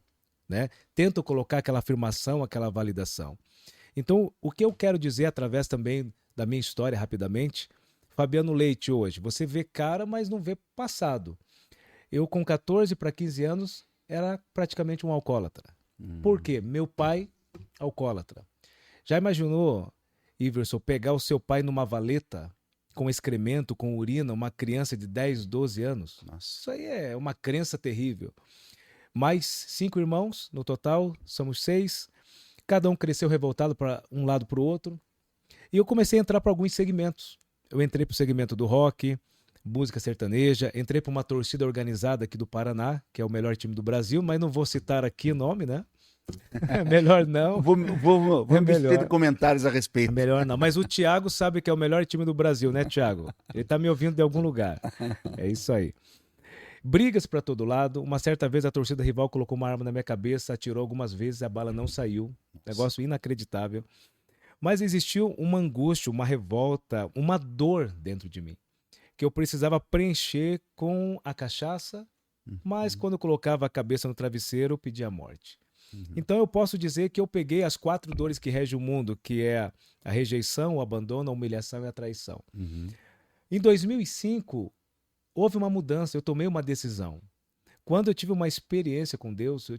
S1: né? Tentam colocar aquela afirmação, aquela validação. Então, o que eu quero dizer através também da minha história, rapidamente... Fabiano Leite hoje, você vê cara, mas não vê passado. Eu com 14 para 15 anos era praticamente um alcoólatra. Por quê? Meu pai, alcoólatra. Já imaginou, Iverson, pegar o seu pai numa valeta com excremento, com urina, uma criança de 10, 12 anos?
S2: Nossa.
S1: Isso aí é uma crença terrível. Mais 5 irmãos, no total, somos 6. Cada um cresceu revoltado para um lado para o outro. E eu comecei a entrar para alguns segmentos. Eu entrei para o segmento do rock, música sertaneja, entrei para uma torcida organizada aqui do Paraná, que é o melhor time do Brasil, mas não vou citar aqui o nome, né? É melhor não.
S2: Vou
S1: É
S2: me ter
S1: melhor.
S2: comentários a
S1: É
S2: respeito.
S1: melhor não. Mas o Thiago sabe que é o melhor time do Brasil, né, Thiago? Ele tá me ouvindo de algum lugar. É isso aí. Brigas para todo lado. Uma certa vez a torcida rival colocou uma arma na minha cabeça, atirou algumas vezes, a bala não saiu. Negócio inacreditável. Mas existiu uma angústia, uma revolta, uma dor dentro de mim, que eu precisava preencher com a cachaça, mas quando eu colocava a cabeça no travesseiro, eu pedia a morte. Então eu posso dizer que eu peguei as 4 dores que regem o mundo, que é a rejeição, o abandono, a humilhação e a traição. Em 2005, houve uma mudança, eu tomei uma decisão. Quando eu tive uma experiência com Deus,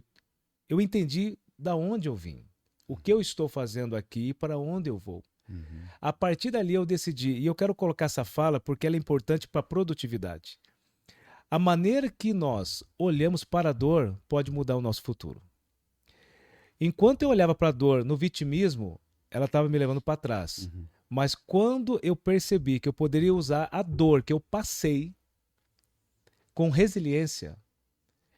S1: eu entendi da onde eu vim, o que eu estou fazendo aqui e para onde eu vou. A partir dali eu decidi, e eu quero colocar essa fala porque ela é importante para a produtividade. A maneira que nós olhamos para a dor pode mudar o nosso futuro. Enquanto eu olhava para a dor no vitimismo, ela estava me levando para trás. Mas quando eu percebi que eu poderia usar a dor que eu passei com resiliência,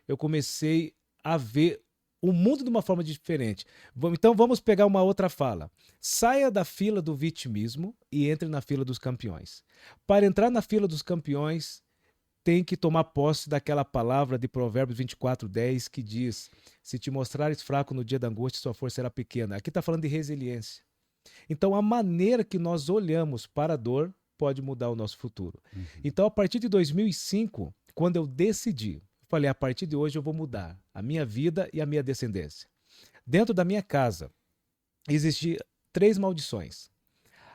S1: eu comecei a ver o mundo de uma forma diferente. Então vamos pegar uma outra fala. Saia da fila do vitimismo e entre na fila dos campeões. Para entrar na fila dos campeões, tem que tomar posse daquela palavra de Provérbios 24:10 que diz: se te mostrares fraco no dia da angústia, sua força será pequena. Aqui está falando de resiliência. Então, a maneira que nós olhamos para a dor pode mudar o nosso futuro. Então, a partir de 2005, quando eu decidi, falei, a partir de hoje eu vou mudar a minha vida e a minha descendência. Dentro da minha casa, existiam 3 maldições.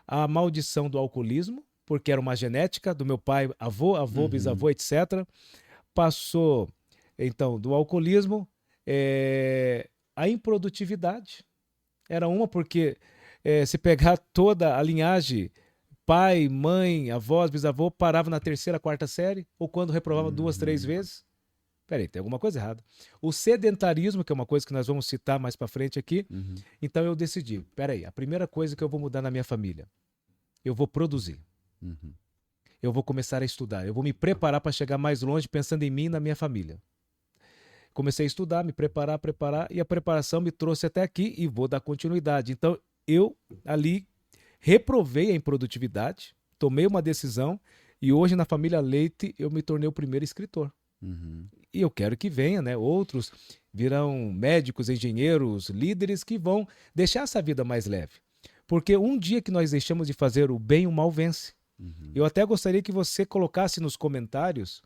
S1: A maldição do alcoolismo, porque era uma genética do meu pai, avô, bisavô, etc. Passou, então, do alcoolismo, a improdutividade. Era uma porque se pegar toda a linhagem, pai, mãe, avós, bisavô, parava na 3ª, 4ª série, ou quando reprovava 2, 3 vezes. Peraí, tem alguma coisa errada. O sedentarismo, que é uma coisa que nós vamos citar mais para frente aqui. Então eu decidi, peraí, a primeira coisa que eu vou mudar na minha família, eu vou produzir. Eu vou começar a estudar, eu vou me preparar para chegar mais longe pensando em mim e na minha família. Comecei a estudar, me preparar, e a preparação me trouxe até aqui e vou dar continuidade. Então eu ali reprovei a improdutividade, tomei uma decisão e hoje na família Leite eu me tornei o primeiro escritor. E eu quero que venha, né? Outros virão médicos, engenheiros, líderes que vão deixar essa vida mais leve. Porque um dia que nós deixamos de fazer o bem, o mal vence. Eu até gostaria que você colocasse nos comentários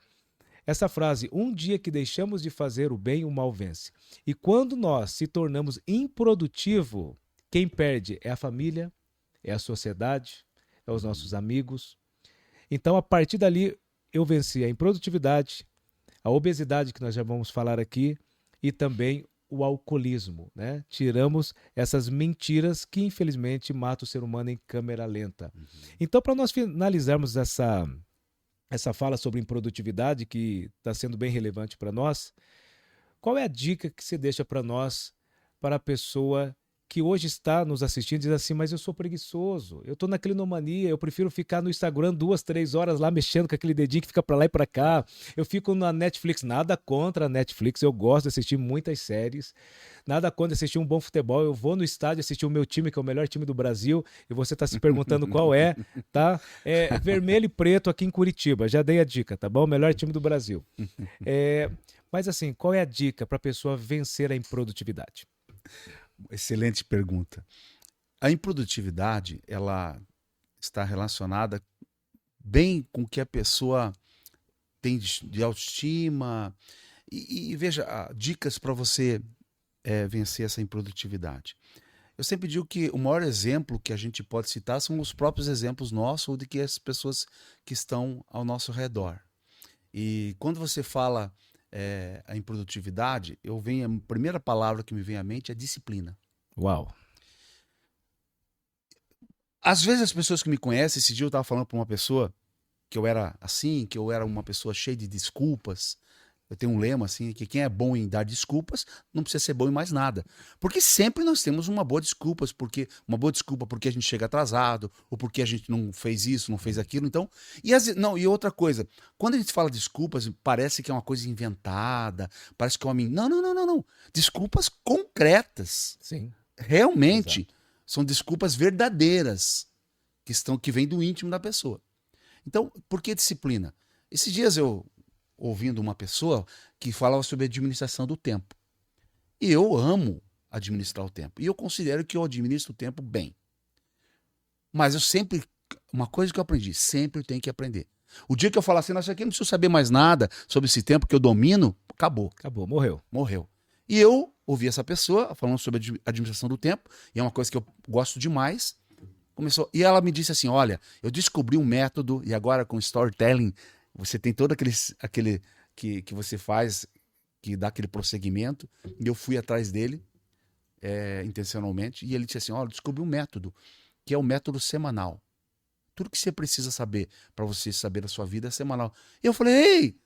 S1: essa frase: um dia que deixamos de fazer o bem, o mal vence. E quando nós se tornamos improdutivo, quem perde é a família, é a sociedade, é os nossos amigos. Então, a partir dali, eu venci a improdutividade, a obesidade, que nós já vamos falar aqui, e também o alcoolismo, né? Tiramos essas mentiras que, infelizmente, matam o ser humano em câmera lenta. Então, para nós finalizarmos essa fala sobre improdutividade, que está sendo bem relevante para nós, qual é a dica que você deixa para nós, para a pessoa que hoje está nos assistindo e diz assim, mas eu sou preguiçoso, eu estou na clinomania, eu prefiro ficar no Instagram 2, 3 horas lá mexendo com aquele dedinho que fica para lá e para cá, eu fico na Netflix, nada contra a Netflix, eu gosto de assistir muitas séries, nada contra assistir um bom futebol, eu vou no estádio assistir o meu time, que é o melhor time do Brasil, e você está se perguntando qual é, tá? É vermelho e preto aqui em Curitiba, já dei a dica, tá bom? O melhor time do Brasil. Mas assim, qual é a dica para a pessoa vencer a improdutividade?
S2: Excelente pergunta. A improdutividade, ela está relacionada bem com o que a pessoa tem de autoestima. E veja, dicas para você vencer essa improdutividade. Eu sempre digo que o maior exemplo que a gente pode citar são os próprios exemplos nossos ou de que as pessoas que estão ao nosso redor. E quando você fala a improdutividade, a primeira palavra que me vem à mente é disciplina.
S1: Uau!
S2: Às vezes as pessoas que me conhecem, esse dia eu estava falando para uma pessoa que eu era assim, que eu era uma pessoa cheia de desculpas, Eu tenho um lema assim, que quem é bom em dar desculpas não precisa ser bom em mais nada. Porque sempre nós temos uma boa desculpa, porque a gente chega atrasado, ou porque a gente não fez isso, não fez aquilo. Então, e outra coisa, quando a gente fala desculpas, parece que é uma coisa inventada, parece que é uma Não, não, não, não, não. Desculpas concretas.
S1: Sim.
S2: Realmente
S1: Exato.
S2: são desculpas verdadeiras que vêm do íntimo da pessoa. Então, por que disciplina? Esses dias eu ouvindo uma pessoa que falava sobre administração do tempo. E eu amo administrar o tempo. E eu considero que eu administro o tempo bem. Mas uma coisa que eu aprendi, sempre tem que aprender. O dia que eu falar assim, nossa, aqui eu não preciso saber mais nada sobre esse tempo que eu domino, acabou.
S1: Acabou, morreu.
S2: Morreu. E eu ouvi essa pessoa falando sobre administração do tempo, e é uma coisa que eu gosto demais. E ela me disse assim, olha, eu descobri um método, e agora com storytelling, você tem todo aquele que você faz, que dá aquele prosseguimento, e eu fui atrás dele, intencionalmente, e ele disse assim, olha, descobri um método, que é o método semanal. Tudo que você precisa saber para você saber da sua vida é semanal. E eu falei, ei,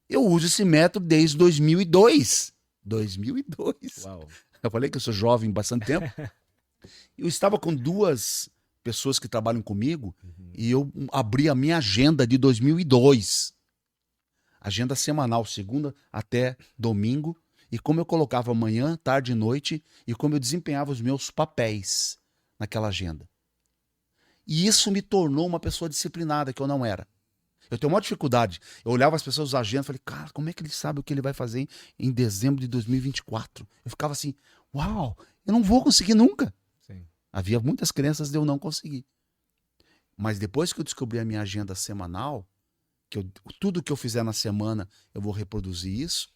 S2: eu uso esse método desde 2002. 2002.
S1: Uau.
S2: Eu falei que eu sou jovem bastante tempo. Eu estava com 2 pessoas que trabalham comigo e eu abri a minha agenda de 2002. Agenda semanal, segunda até domingo. E como eu colocava manhã, tarde e noite e como eu desempenhava os meus papéis naquela agenda. E isso me tornou uma pessoa disciplinada, que eu não era. Eu tenho uma dificuldade. Eu olhava as pessoas nas agendas e falei, cara, como é que ele sabe o que ele vai fazer em dezembro de 2024? Eu ficava assim, uau, eu não vou conseguir nunca.
S1: Sim.
S2: Havia muitas crenças de eu não conseguir. Mas depois que eu descobri a minha agenda semanal, tudo que eu fizer na semana, eu vou reproduzir isso.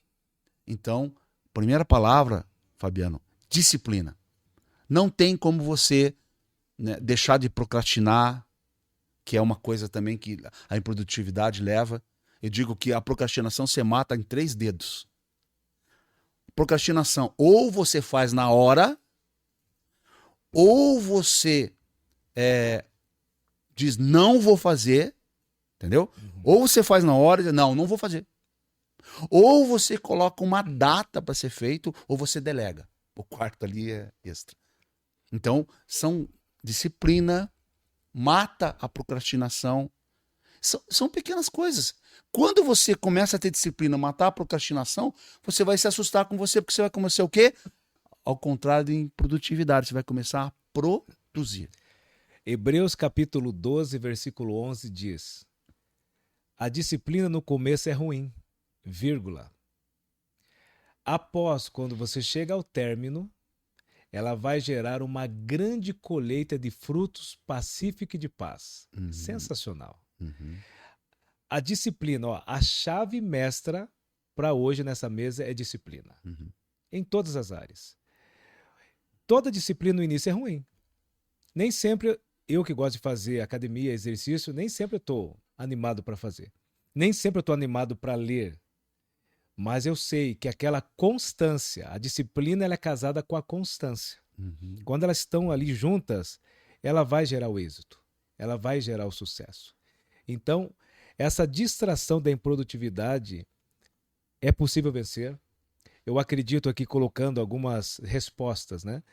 S2: Então, primeira palavra, Fabiano, disciplina. Não tem como você, né, deixar de procrastinar, que é uma coisa também que a improdutividade leva. Eu digo que a procrastinação você mata em 3 dedos. Procrastinação, ou você faz na hora, ou você diz não vou fazer, entendeu? Ou você faz na hora e diz não vou fazer. Ou você coloca uma data para ser feito, ou você delega. O quarto ali é extra. Então, são disciplina, mata a procrastinação. São pequenas coisas. Quando você começa a ter disciplina, matar a procrastinação, você vai se assustar com você, porque você vai começar o quê? Ao contrário de improdutividade, você vai começar a produzir.
S1: Hebreus capítulo 12, versículo 11 diz: a disciplina no começo é ruim, vírgula. Após, quando você chega ao término, ela vai gerar uma grande colheita de frutos pacífica e de paz. Sensacional. A disciplina, ó, a chave mestra para hoje nessa mesa é disciplina. Em todas as áreas. Toda disciplina no início é ruim. Nem sempre, eu que gosto de fazer academia, exercício, nem sempre eu estou animado para fazer. Nem sempre eu estou animado para ler. Mas eu sei que aquela constância, a disciplina, ela é casada com a constância. Quando elas estão ali juntas, ela vai gerar o êxito. Ela vai gerar o sucesso. Então, essa distração da improdutividade é possível vencer. Eu acredito aqui colocando algumas respostas, né?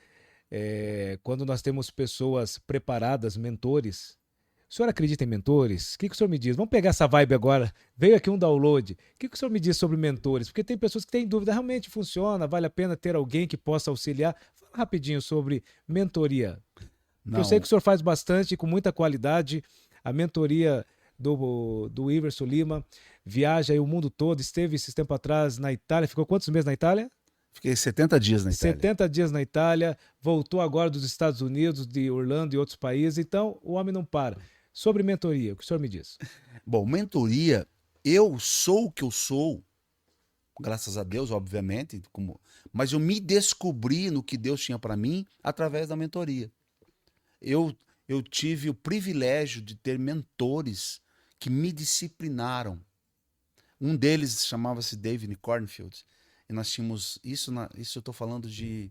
S1: Quando nós temos pessoas preparadas, mentores. O senhor acredita em mentores? O que o senhor me diz? Vamos pegar essa vibe agora. Veio aqui um download. O que o senhor me diz sobre mentores? Porque tem pessoas que têm dúvida, realmente funciona? Vale a pena ter alguém que possa auxiliar? Fala rapidinho sobre mentoria. Eu sei que o senhor faz bastante, com muita qualidade. A mentoria do Iverson Lima viaja aí o mundo todo. Esteve esse tempo atrás na Itália. Ficou quantos meses na Itália?
S2: Fiquei 70 dias na Itália.
S1: 70 dias na Itália. Voltou agora dos Estados Unidos, de Orlando e outros países. Então, o homem não para. Sobre mentoria, o que o senhor me diz?
S2: Bom, mentoria, eu sou o que eu sou, graças a Deus, obviamente, mas eu me descobri no que Deus tinha para mim através da mentoria. Eu tive o privilégio de ter mentores que me disciplinaram. Um deles chamava-se David Cornfield. E nós tínhamos isso eu estou falando de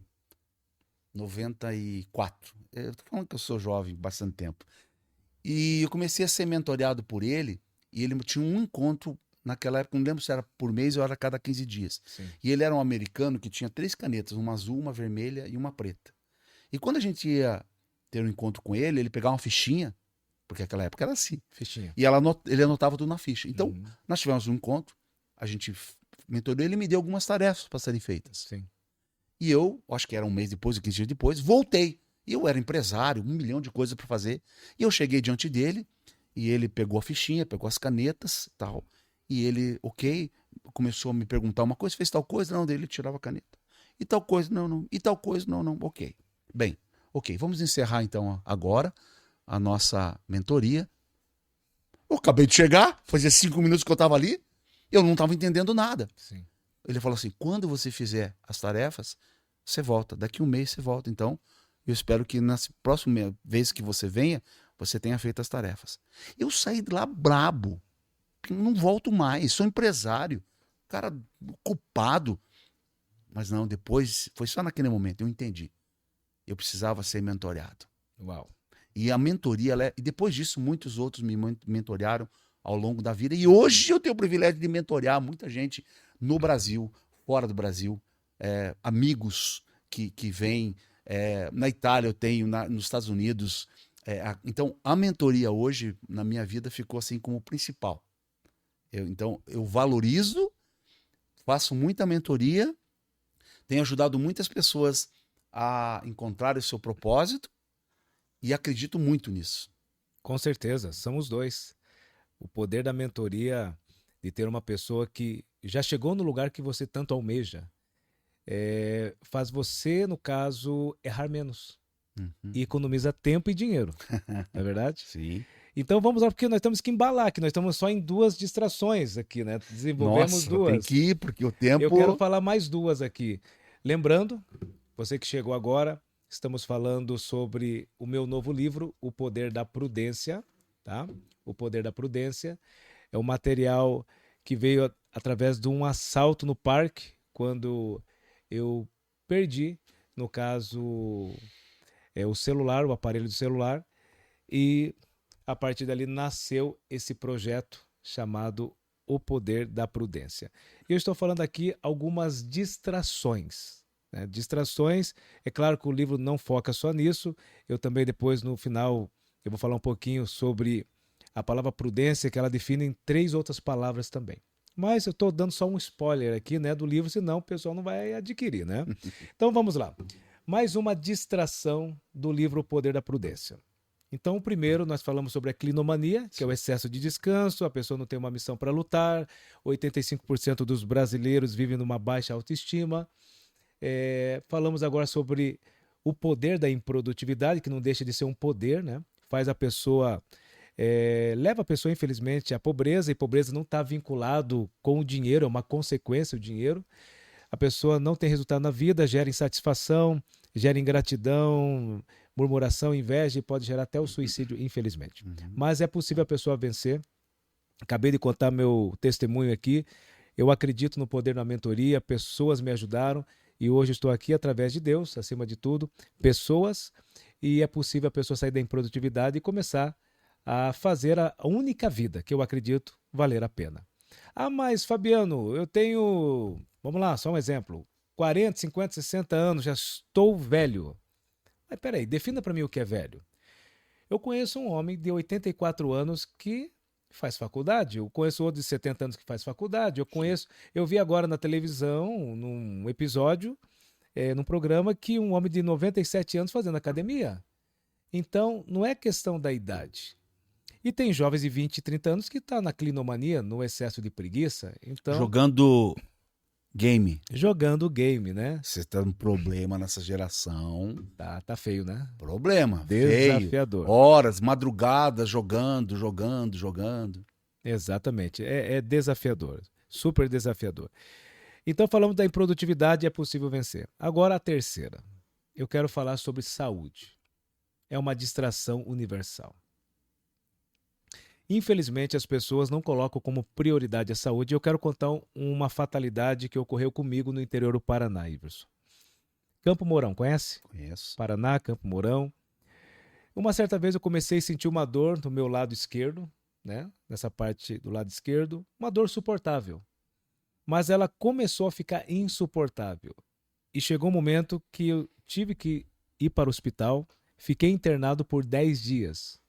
S2: 94. Eu estou falando que eu sou jovem bastante tempo. E eu comecei a ser mentoreado por ele, e ele tinha um encontro naquela época, não lembro se era por mês ou era a cada 15 dias.
S1: Sim.
S2: E ele era um americano que tinha 3 canetas, uma azul, uma vermelha e uma preta. E quando a gente ia ter um encontro com ele, ele pegava uma fichinha, porque naquela época era assim,
S1: Fichinha.
S2: e ele anotava tudo na ficha. Então,
S1: Uhum.
S2: nós tivemos um encontro, a gente mentorou ele e me deu algumas tarefas para serem feitas.
S1: Sim.
S2: E eu, acho que era um mês depois, ou 15 dias depois, voltei. E eu era empresário, 1 milhão de coisas para fazer. E eu cheguei diante dele, e ele pegou a fichinha, pegou as canetas e tal. E ele, ok, começou a me perguntar uma coisa, fez tal coisa, não, dele tirava a caneta. E tal coisa, não, não. E tal coisa, não, não, ok. Bem, ok, vamos encerrar então agora a nossa mentoria. Eu acabei de chegar, fazia 5 minutos que eu estava ali, eu não estava entendendo nada.
S1: Sim.
S2: Ele falou assim, quando você fizer as tarefas, você volta. Daqui 1 mês você volta. Então, eu espero que na próxima vez que você venha, você tenha feito as tarefas. Eu saí de lá brabo. Não volto mais, sou empresário. Cara culpado. Mas não, depois, foi só naquele momento, eu entendi. Eu precisava ser mentoreado.
S1: Uau.
S2: E a mentoria, e depois disso, muitos outros me mentorearam ao longo da vida. E hoje eu tenho o privilégio de mentorear muita gente no Brasil, fora do Brasil, amigos que vêm. Na Itália eu tenho, nos Estados Unidos. Então, a mentoria hoje, na minha vida, ficou assim como principal. Então, eu valorizo, faço muita mentoria, tenho ajudado muitas pessoas a encontrar o seu propósito e acredito muito nisso.
S1: Com certeza, são os dois. O poder da mentoria, de ter uma pessoa que já chegou no lugar que você tanto almeja, faz você, no caso, errar menos.
S2: Uhum.
S1: E economiza tempo e dinheiro. Não é verdade?
S2: Sim.
S1: Então vamos lá, porque nós temos que embalar, que nós estamos só em 2 distrações aqui, né? Desenvolvemos
S2: Nossa,
S1: 2.
S2: tem que ir, porque o tempo...
S1: Eu quero falar mais 2 aqui. Lembrando, você que chegou agora, estamos falando sobre o meu novo livro, O Poder da Prudência, tá? O Poder da Prudência é um material que veio através de um assalto no parque, quando eu perdi, no caso, o celular, o aparelho do celular, e a partir dali nasceu esse projeto chamado O Poder da Prudência. Eu estou falando aqui algumas distrações. Né? Distrações, é claro que o livro não foca só nisso. Eu também depois, no final, eu vou falar um pouquinho sobre a palavra prudência, que ela define em 3 outras palavras também. Mas eu estou dando só um spoiler aqui, né, do livro, senão o pessoal não vai adquirir, né? Então vamos lá. Mais uma distração do livro O Poder da Prudência. Então, o primeiro, nós falamos sobre a clinomania, que é o excesso de descanso, a pessoa não tem uma missão para lutar, 85% dos brasileiros vivem numa baixa autoestima. Falamos agora sobre o poder da improdutividade, que não deixa de ser um poder, né? Faz a pessoa, leva a pessoa, infelizmente, à pobreza, e pobreza não está vinculado com o dinheiro, é uma consequência o dinheiro. A pessoa não tem resultado na vida, gera insatisfação, gera ingratidão, murmuração, inveja, e pode gerar até o suicídio, infelizmente.
S2: Uhum.
S1: Mas é possível a pessoa vencer. Acabei de contar meu testemunho aqui. Eu acredito no poder da mentoria, pessoas me ajudaram e hoje estou aqui através de Deus, acima de tudo, pessoas, e é possível a pessoa sair da improdutividade e começar a fazer a única vida que eu acredito valer a pena. Ah, mas Fabiano, eu tenho, vamos lá, só um exemplo, 40, 50, 60 anos, já estou velho. Mas peraí, defina para mim o que é velho. Eu conheço um homem de 84 anos que faz faculdade, eu conheço outro de 70 anos que faz faculdade, eu vi agora na televisão, num episódio, num programa, que um homem de 97 anos fazendo academia. Então, não é questão da idade. E tem jovens de 20 e 30 anos que estão na clinomania, no excesso de preguiça. Então,
S2: Jogando game.
S1: jogando game, né?
S2: Você tá um problema nessa geração.
S1: Tá feio, né?
S2: Problema.
S1: Desafiador.
S2: Feio. Horas, madrugadas, jogando.
S1: Exatamente. É desafiador. Super desafiador. Então, falamos da improdutividade, é possível vencer. Agora, a terceira. Eu quero falar sobre saúde. É uma distração universal. Infelizmente, as pessoas não colocam como prioridade a saúde. Eu quero contar uma fatalidade que ocorreu comigo no interior do Paraná, Iverson. Campo Mourão, conhece?
S2: Conheço.
S1: Paraná, Campo Mourão. Uma certa vez eu comecei a sentir uma dor no meu lado esquerdo, né? Nessa parte do lado esquerdo, uma dor suportável. Mas ela começou a ficar insuportável. E chegou um momento que eu tive que ir para o hospital, fiquei internado por 10 dias.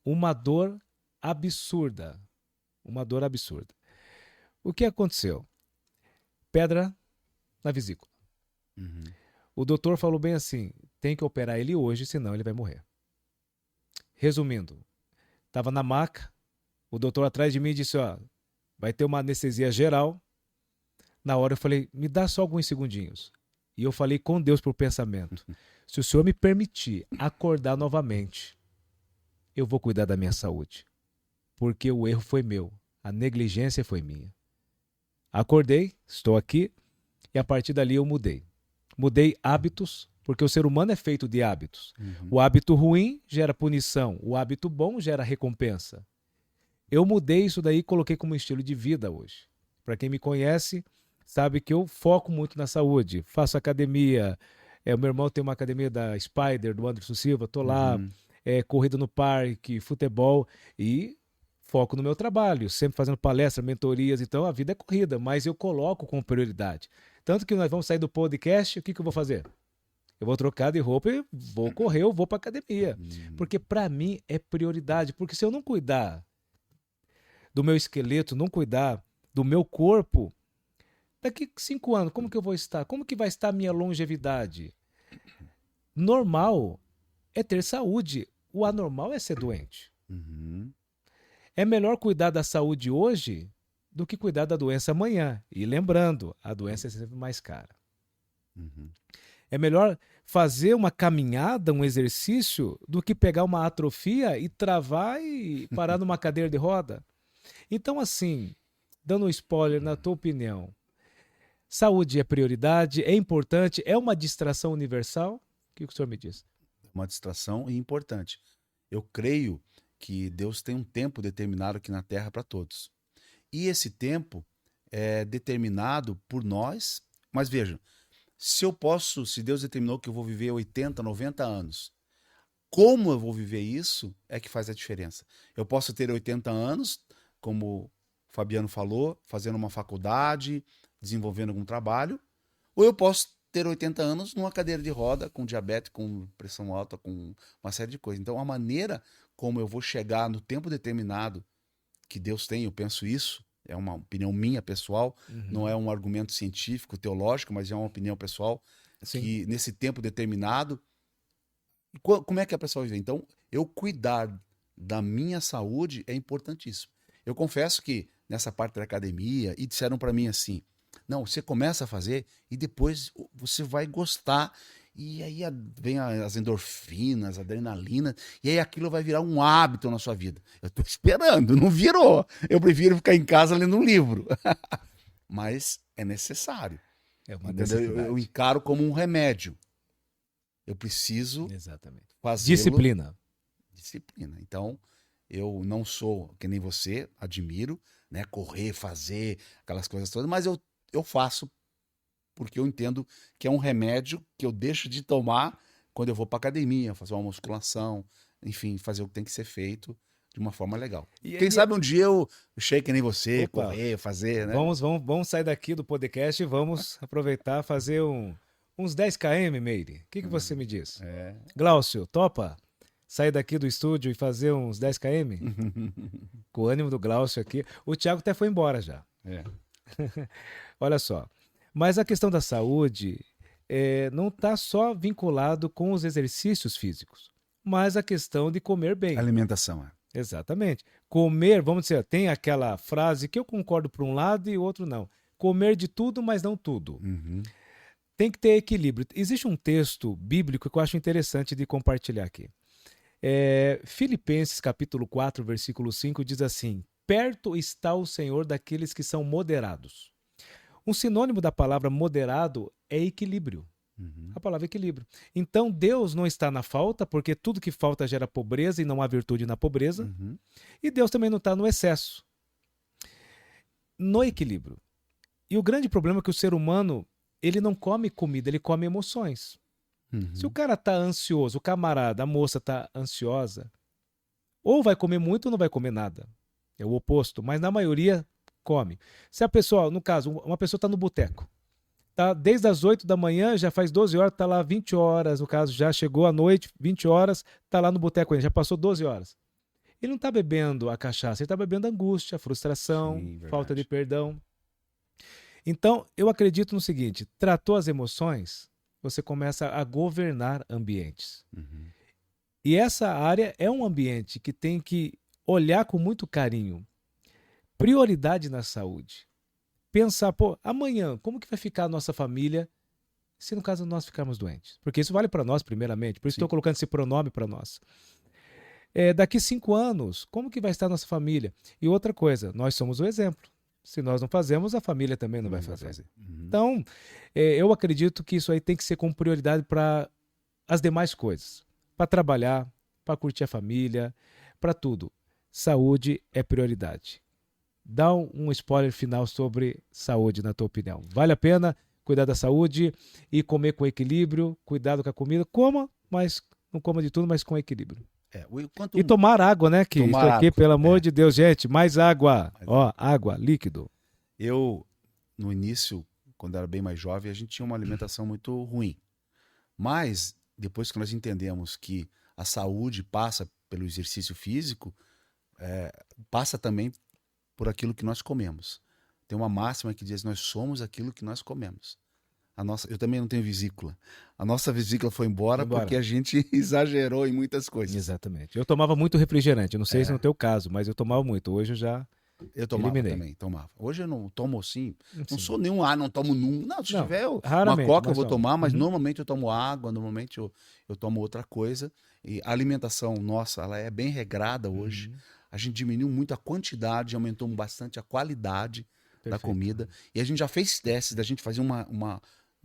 S1: Uma dor absurda. Uma dor absurda. O que aconteceu? Pedra na vesícula.
S2: Uhum.
S1: O doutor falou bem assim, tem que operar ele hoje, senão ele vai morrer. Resumindo, estava na maca, o doutor atrás de mim disse, ó, vai ter uma anestesia geral. Na hora eu falei, me dá só alguns segundinhos. E eu falei com Deus por pensamento, se o Senhor me permitir acordar novamente, eu vou cuidar da minha saúde. Porque o erro foi meu, a negligência foi minha. Acordei, estou aqui, e a partir dali eu mudei. Mudei hábitos, porque o ser humano é feito de hábitos.
S2: Uhum.
S1: O hábito ruim gera punição, o hábito bom gera recompensa. Eu mudei isso daí e coloquei como estilo de vida hoje. Para quem me conhece, sabe que eu foco muito na saúde. Faço academia. O meu irmão tem uma academia da Spider, do Anderson Silva. Estou lá,
S2: Uhum.
S1: corrida no parque, futebol e foco no meu trabalho. Sempre fazendo palestra, mentorias. Então a vida é corrida, mas eu coloco como prioridade. Tanto que nós vamos sair do podcast, o que eu vou fazer? Eu vou trocar de roupa e vou correr, eu vou para academia. Porque para mim é prioridade. Porque se eu não cuidar do meu esqueleto, não cuidar do meu corpo, daqui 5 anos, como que eu vou estar? Como que vai estar a minha longevidade? Normal é ter saúde. O anormal é ser doente.
S2: Uhum.
S1: É melhor cuidar da saúde hoje do que cuidar da doença amanhã. E lembrando, a doença é sempre mais cara.
S2: Uhum.
S1: É melhor fazer uma caminhada, um exercício, do que pegar uma atrofia e travar e parar numa cadeira de roda. Então, assim, dando um spoiler, na tua opinião, saúde é prioridade, é importante, é uma distração universal? O que o senhor me diz?
S2: Uma distração e importante. Eu creio que Deus tem um tempo determinado aqui na Terra para todos. E esse tempo é determinado por nós. Mas vejam, se Deus determinou que eu vou viver 80, 90 anos, como eu vou viver isso é que faz a diferença. Eu posso ter 80 anos, como o Fabiano falou, fazendo uma faculdade, desenvolvendo algum trabalho, ou eu posso ter 80 anos numa cadeira de roda, com diabetes, com pressão alta, com uma série de coisas. Então, a maneira como eu vou chegar no tempo determinado que Deus tem, eu penso isso, é uma opinião minha, pessoal, não é um argumento científico, teológico, mas é uma opinião pessoal,
S1: Sim.
S2: que nesse tempo determinado, como é que a pessoa vai viver? Então, eu cuidar da minha saúde é importantíssimo. Eu confesso que nessa parte da academia, e disseram para mim assim, não, você começa a fazer e depois você vai gostar. E aí vem as endorfinas, a adrenalina, e aí aquilo vai virar um hábito na sua vida. Eu estou esperando, não virou. Eu prefiro ficar em casa lendo um livro. Mas é necessário.
S1: É uma
S2: Entendeu?
S1: necessidade.
S2: Eu encaro como um remédio. Eu preciso
S1: Exatamente.
S2: fazê-lo.
S1: Disciplina.
S2: Disciplina. Então, eu não sou que nem você, admiro, né? Correr, fazer aquelas coisas todas, mas eu faço porque eu entendo que é um remédio que eu deixo de tomar quando eu vou para academia, fazer uma musculação, enfim, fazer o que tem que ser feito de uma forma legal. Quem sabe um dia eu chegue que nem você,
S1: Opa,
S2: correr, fazer, né?
S1: Vamos sair daqui do podcast e vamos aproveitar fazer uns 10 km, Meire. O que você me diz? Glaucio, topa? Sair daqui do estúdio e fazer uns 10 km? Com o ânimo do Glaucio aqui. O Thiago até foi embora já. Olha só. Mas a questão da saúde não está só vinculado com os exercícios físicos, mas a questão de comer bem.
S2: Alimentação,
S1: Exatamente. Comer, vamos dizer, tem aquela frase que eu concordo por um lado e o outro não. Comer de tudo, mas não tudo.
S2: Uhum.
S1: Tem que ter equilíbrio. Existe um texto bíblico que eu acho interessante de compartilhar aqui. Filipenses capítulo 4, versículo 5 diz assim: perto está o Senhor daqueles que são moderados. Um sinônimo da palavra moderado é equilíbrio.
S2: Uhum.
S1: A palavra equilíbrio. Então, Deus não está na falta, porque tudo que falta gera pobreza e não há virtude na pobreza.
S2: Uhum.
S1: E Deus também não está no excesso. No equilíbrio. E o grande problema é que o ser humano, ele não come comida, ele come emoções.
S2: Uhum.
S1: Se o cara está ansioso, o camarada, a moça está ansiosa, Ou vai comer muito ou não vai comer nada. É o oposto, mas na maioria come. Se a pessoa, no caso, uma pessoa está no boteco, tá desde as 8 da manhã, já faz 12 horas, está lá 20 horas, no caso, já chegou à noite, 20 horas, está lá no boteco ainda, já passou 12 horas. Ele não está bebendo a cachaça, ele está bebendo angústia, frustração,
S2: Sim,
S1: falta de
S2: verdade.
S1: perdão. Então, eu acredito no seguinte: tratou as emoções, você começa a governar ambientes.
S2: Uhum.
S1: E essa área é um ambiente que tem que olhar com muito carinho. Prioridade na saúde. Pensar, pô, amanhã, como que vai ficar a nossa família se no caso nós ficarmos doentes? Porque isso vale para nós, primeiramente. Por isso
S2: Sim.
S1: estou colocando esse pronome para nós. Daqui 5 anos, como que vai estar a nossa família? E outra coisa, nós somos o exemplo. Se nós não fazemos, a família também não vai
S2: Também vai
S1: fazer.
S2: fazer. Uhum.
S1: Então, eu acredito que isso aí tem que ser como prioridade para as demais coisas. Para trabalhar, para curtir a família, para tudo. Saúde é prioridade. Dá um spoiler final sobre saúde, na tua opinião. Vale a pena cuidar da saúde e comer com equilíbrio, cuidado com a comida. Coma, mas não coma de tudo, mas com equilíbrio.
S2: Quanto
S1: E tomar água, né? Que isso
S2: tomar
S1: aqui,
S2: água.
S1: pelo amor de Deus, gente, mais água.
S2: Mas,
S1: Ó, água, líquido.
S2: Eu, no início, quando era bem mais jovem, a gente tinha uma alimentação muito ruim. Mas, depois que nós entendemos que a saúde passa pelo exercício físico, passa também por aquilo que nós comemos. Tem uma máxima que diz: nós somos aquilo que nós comemos. Eu também não tenho vesícula. A nossa vesícula foi embora porque a gente exagerou em muitas coisas.
S1: Exatamente. Eu tomava muito refrigerante. Eu não sei se no teu caso, mas eu tomava muito. Hoje eu já eliminei.
S2: Também, tomava. Hoje eu não tomo assim. Não
S1: Sim.
S2: sou nenhum, não tomo num. Não, se tiver uma
S1: raramente,
S2: coca eu vou
S1: só.
S2: tomar, mas normalmente eu tomo água, normalmente eu tomo outra coisa. E a alimentação nossa, ela é bem regrada hoje. A gente diminuiu muito a quantidade, aumentou bastante a qualidade da comida. E a gente já fez testes da gente fazer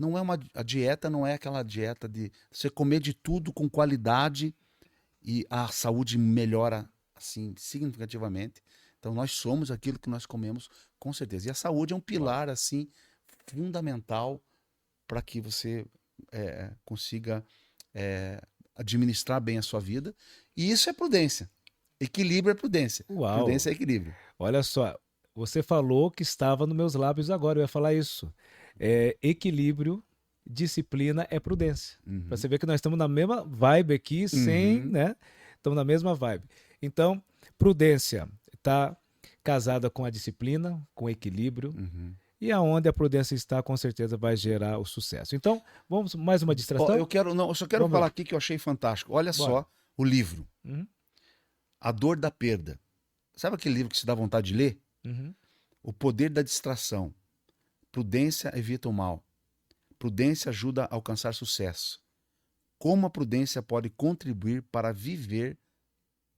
S2: não é a dieta não é aquela dieta de você comer de tudo com qualidade e a saúde melhora assim significativamente. Então nós somos aquilo que nós comemos, com certeza. E a saúde é um pilar assim fundamental para que você consiga administrar bem a sua vida. E isso é prudência. Equilíbrio é prudência.
S1: Uau.
S2: Prudência é equilíbrio.
S1: Olha só, você falou que estava nos meus lábios agora, eu ia falar isso. Equilíbrio, disciplina é prudência. Para você ver que nós estamos na mesma vibe aqui, né? Estamos na mesma vibe. Então, prudência está casada com a disciplina, com o equilíbrio. E aonde a prudência está, com certeza vai gerar o sucesso. Então, vamos mais uma distração?
S2: Eu só quero falar aqui que eu achei fantástico. Olha só o livro. A Dor da Perda. Sabe aquele livro que se dá vontade de ler? O Poder da Distração. Prudência evita o mal. Prudência ajuda a alcançar sucesso. Como a prudência pode contribuir para viver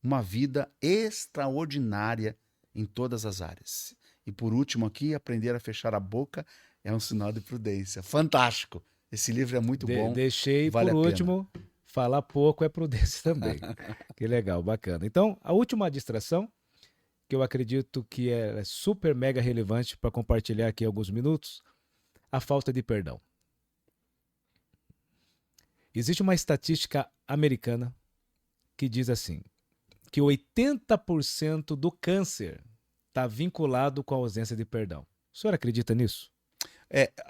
S2: uma vida extraordinária em todas as áreas. E por último aqui, aprender a fechar a boca é um sinal de prudência. Fantástico! Esse livro é muito bom.
S1: Deixei vale por último, falar pouco é prudência também. Que legal, bacana. Então, a última distração, que eu acredito que é super mega relevante para compartilhar aqui alguns minutos, a falta de perdão. Existe uma estatística americana que diz assim, que 80% do câncer está vinculado com a ausência de perdão. O senhor acredita nisso?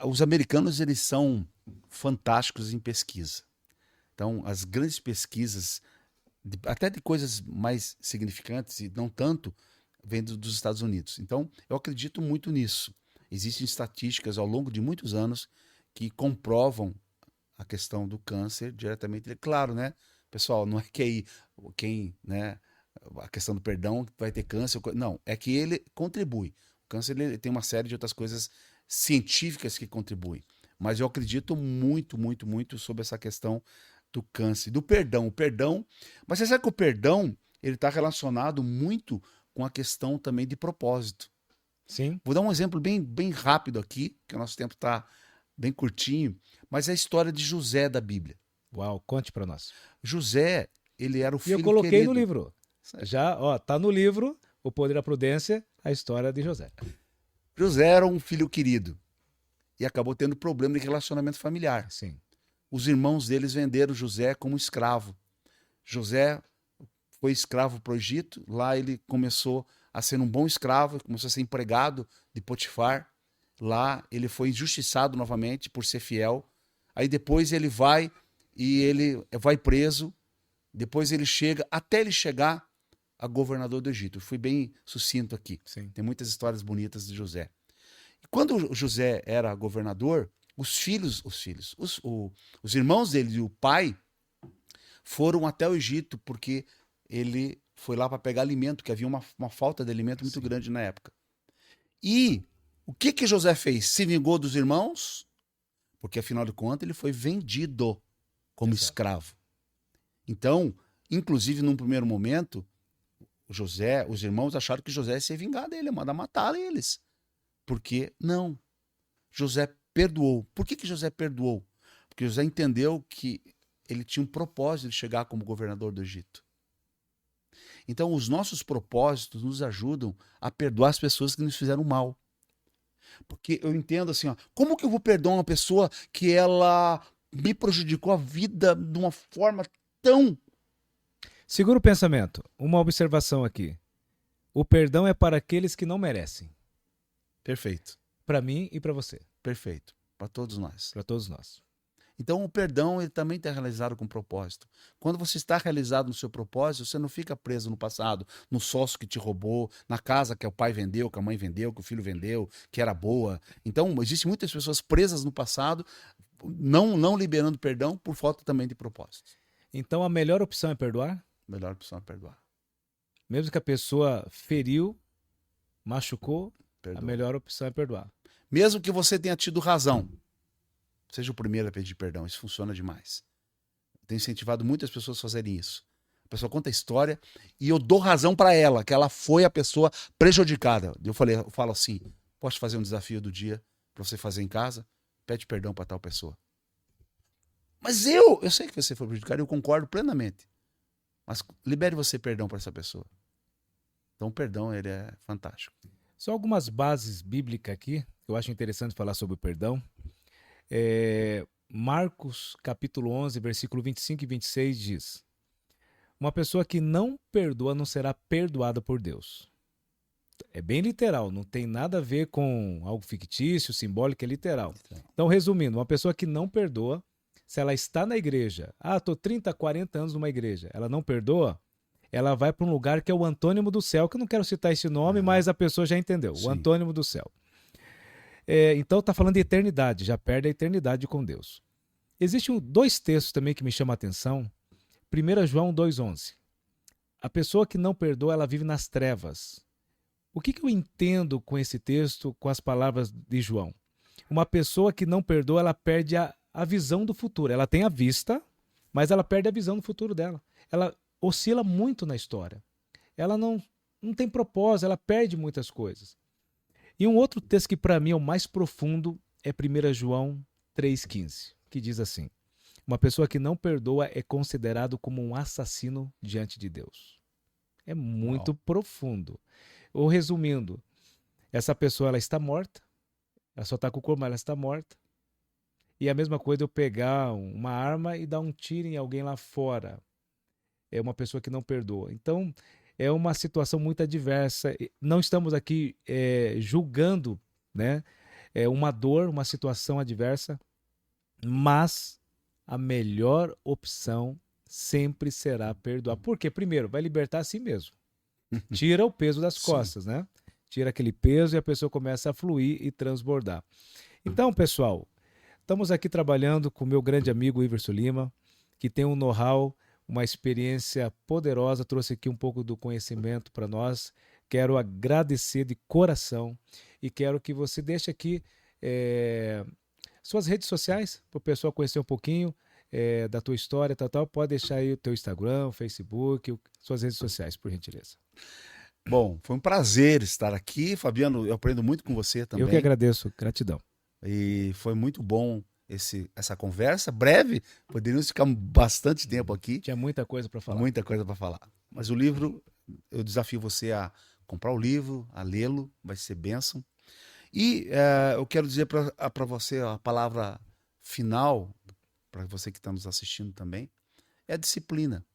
S2: Os americanos, eles são fantásticos em pesquisa. Então, as grandes pesquisas, até de coisas mais significantes e não tanto, vem dos Estados Unidos. Então, eu acredito muito nisso. Existem estatísticas ao longo de muitos anos que comprovam a questão do câncer diretamente. Claro, né? Pessoal, não é que né, a questão do perdão vai ter câncer. Não, é que ele contribui. O câncer ele tem uma série de outras coisas científicas que contribuem. Mas eu acredito muito, muito, muito sobre essa questão do câncer, do perdão. O perdão, mas você sabe que o perdão ele está relacionado muito com a questão também de propósito.
S1: Sim.
S2: Vou dar um exemplo bem, bem rápido aqui, que o nosso tempo está bem curtinho, mas é a história de José da Bíblia.
S1: Uau, conte para nós.
S2: José, ele era o filho querido.
S1: E eu coloquei no livro. Já, tá no livro, O Poder da Prudência, a história de José.
S2: José era um filho querido e acabou tendo problema de relacionamento familiar.
S1: Sim.
S2: Os irmãos deles venderam José como escravo. José foi escravo para o Egito. Lá ele começou a ser um bom escravo, começou a ser empregado de Potifar. Lá ele foi injustiçado novamente por ser fiel. Aí depois ele vai preso. Depois ele chega, até ele chegar a governador do Egito. Eu fui bem sucinto aqui.
S1: Sim.
S2: Tem muitas histórias bonitas de José. E quando José era governador, os irmãos dele e o pai foram até o Egito porque ele foi lá para pegar alimento, que havia uma falta de alimento muito grande na época. E o que José fez? Se vingou dos irmãos, porque afinal de contas ele foi vendido como escravo. Então, inclusive num primeiro momento, os irmãos acharam que José ia se vingar dele, ia mandar matar eles. Porque não. José perdoou. Por que José perdoou? Porque José entendeu que ele tinha um propósito de chegar como governador do Egito. Então, os nossos propósitos nos ajudam a perdoar as pessoas que nos fizeram mal. Porque eu entendo assim, ó, como que eu vou perdoar uma pessoa que ela me prejudicou a vida de uma forma tão...
S1: Segura o pensamento. Uma observação aqui. O perdão é para aqueles que não merecem.
S2: Perfeito.
S1: Para mim e para você.
S2: Perfeito. Para todos nós.
S1: Para todos nós.
S2: Então o perdão ele também está realizado com propósito. Quando você está realizado no seu propósito, você não fica preso no passado, no sócio que te roubou, na casa que o pai vendeu, que a mãe vendeu, que o filho vendeu, que era boa. Então existem muitas pessoas presas no passado, não liberando perdão por falta também de propósito.
S1: Então a melhor opção é perdoar?
S2: A melhor opção é perdoar.
S1: Mesmo que a pessoa feriu, machucou,
S2: Perdoa.
S1: A melhor opção é perdoar.
S2: Mesmo que você tenha tido razão, seja o primeiro a pedir perdão. Isso funciona demais. Tenho incentivado muitas pessoas a fazerem isso. A pessoa conta a história e eu dou razão para ela, que ela foi a pessoa prejudicada. Eu falo assim, posso fazer um desafio do dia para você fazer em casa? Pede perdão para tal pessoa. Mas eu sei que você foi prejudicado, eu concordo plenamente. Mas libere você perdão para essa pessoa. Então o perdão ele é fantástico.
S1: Só algumas bases bíblicas aqui, que eu acho interessante falar sobre o perdão. Marcos capítulo 11, versículo 25 e 26 diz: uma pessoa que não perdoa não será perdoada por Deus. É bem literal, não tem nada a ver com algo fictício, simbólico, é literal. Então, resumindo, uma pessoa que não perdoa, se ela está na igreja, estou 30, 40 anos numa igreja, ela não perdoa, ela vai para um lugar que é o antônimo do céu, que eu não quero citar esse nome, mas a pessoa já entendeu,
S2: Sim.
S1: O antônimo do céu. Então está falando de eternidade, já perde a eternidade com Deus. Existem dois textos também que me chamam a atenção. 1 João 2,11. A pessoa que não perdoa, ela vive nas trevas. O que eu entendo com esse texto, com as palavras de João? Uma pessoa que não perdoa, ela perde a visão do futuro. Ela tem a vista, mas ela perde a visão do futuro dela. Ela oscila muito na história. Ela não tem propósito, ela perde muitas coisas. E um outro texto que para mim é o mais profundo é 1 João 3,15, que diz assim: uma pessoa que não perdoa é considerado como um assassino diante de Deus. É muito profundo. Ou resumindo, essa pessoa ela está morta, ela só está com o corpo, mas ela está morta. E a mesma coisa eu pegar uma arma e dar um tiro em alguém lá fora. É uma pessoa que não perdoa. Então, é uma situação muito adversa. Não estamos aqui julgando, né, uma dor, uma situação adversa, mas a melhor opção sempre será perdoar. Por quê? Primeiro, vai libertar a si mesmo. Tira o peso das costas, né? Tira aquele peso e a pessoa começa a fluir e transbordar. Então, pessoal, estamos aqui trabalhando com o meu grande amigo Iverson Lima, que tem um know-how, uma experiência poderosa, trouxe aqui um pouco do conhecimento para nós. Quero agradecer de coração e quero que você deixe aqui suas redes sociais para o pessoal conhecer um pouquinho da tua história, tal. Pode deixar aí o teu Instagram, Facebook, suas redes sociais, por gentileza.
S2: Bom, foi um prazer estar aqui, Fabiano. Eu aprendo muito com você também.
S1: Eu que agradeço, gratidão.
S2: E foi muito bom essa conversa, breve, poderíamos ficar bastante tempo aqui.
S1: Tinha muita coisa para falar.
S2: Muita coisa para falar. Mas o livro, eu desafio você a comprar o livro, a lê-lo, vai ser bênção. E eu quero dizer para você a palavra final, para você que está nos assistindo também, é a disciplina.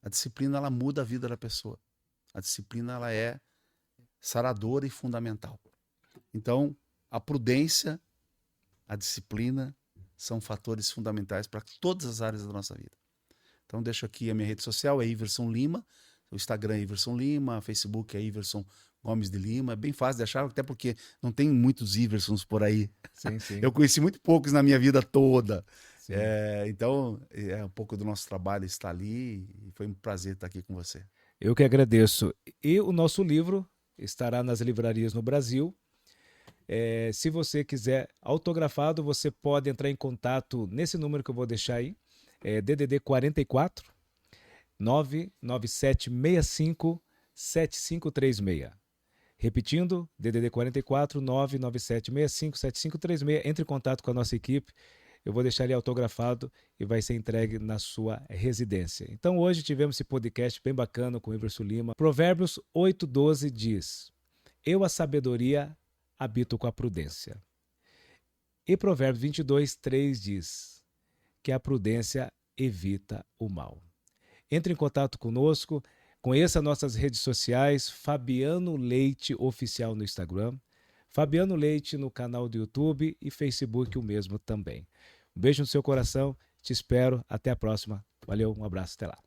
S2: A disciplina, ela muda a vida da pessoa. A disciplina, ela é saradora e fundamental. Então, a prudência, a disciplina são fatores fundamentais para todas as áreas da nossa vida. Então, deixo aqui a minha rede social, é Iverson Lima. O Instagram é Iverson Lima, o Facebook é Iverson Gomes de Lima. É bem fácil de achar, até porque não tem muitos Iversons por aí.
S1: Sim, sim.
S2: Eu conheci muito poucos na minha vida toda.
S1: Sim.
S2: Então, um pouco do nosso trabalho está ali e foi um prazer estar aqui com você.
S1: Eu que agradeço. E o nosso livro estará nas livrarias no Brasil. Se você quiser autografado, você pode entrar em contato nesse número que eu vou deixar aí. DDD 44 99765 7536. Repetindo, DDD 44 99765 7536. Entre em contato com a nossa equipe. Eu vou deixar ele autografado e vai ser entregue na sua residência. Então hoje tivemos esse podcast bem bacana com o Iverson Lima. Provérbios 8:12 diz: eu, a sabedoria, habito com a prudência. E Provérbios 22:3 diz que a prudência evita o mal. Entre em contato conosco, conheça nossas redes sociais, Fabiano Leite Oficial no Instagram, Fabiano Leite no canal do YouTube e Facebook o mesmo também. Um beijo no seu coração, te espero, até a próxima. Valeu, um abraço, até lá.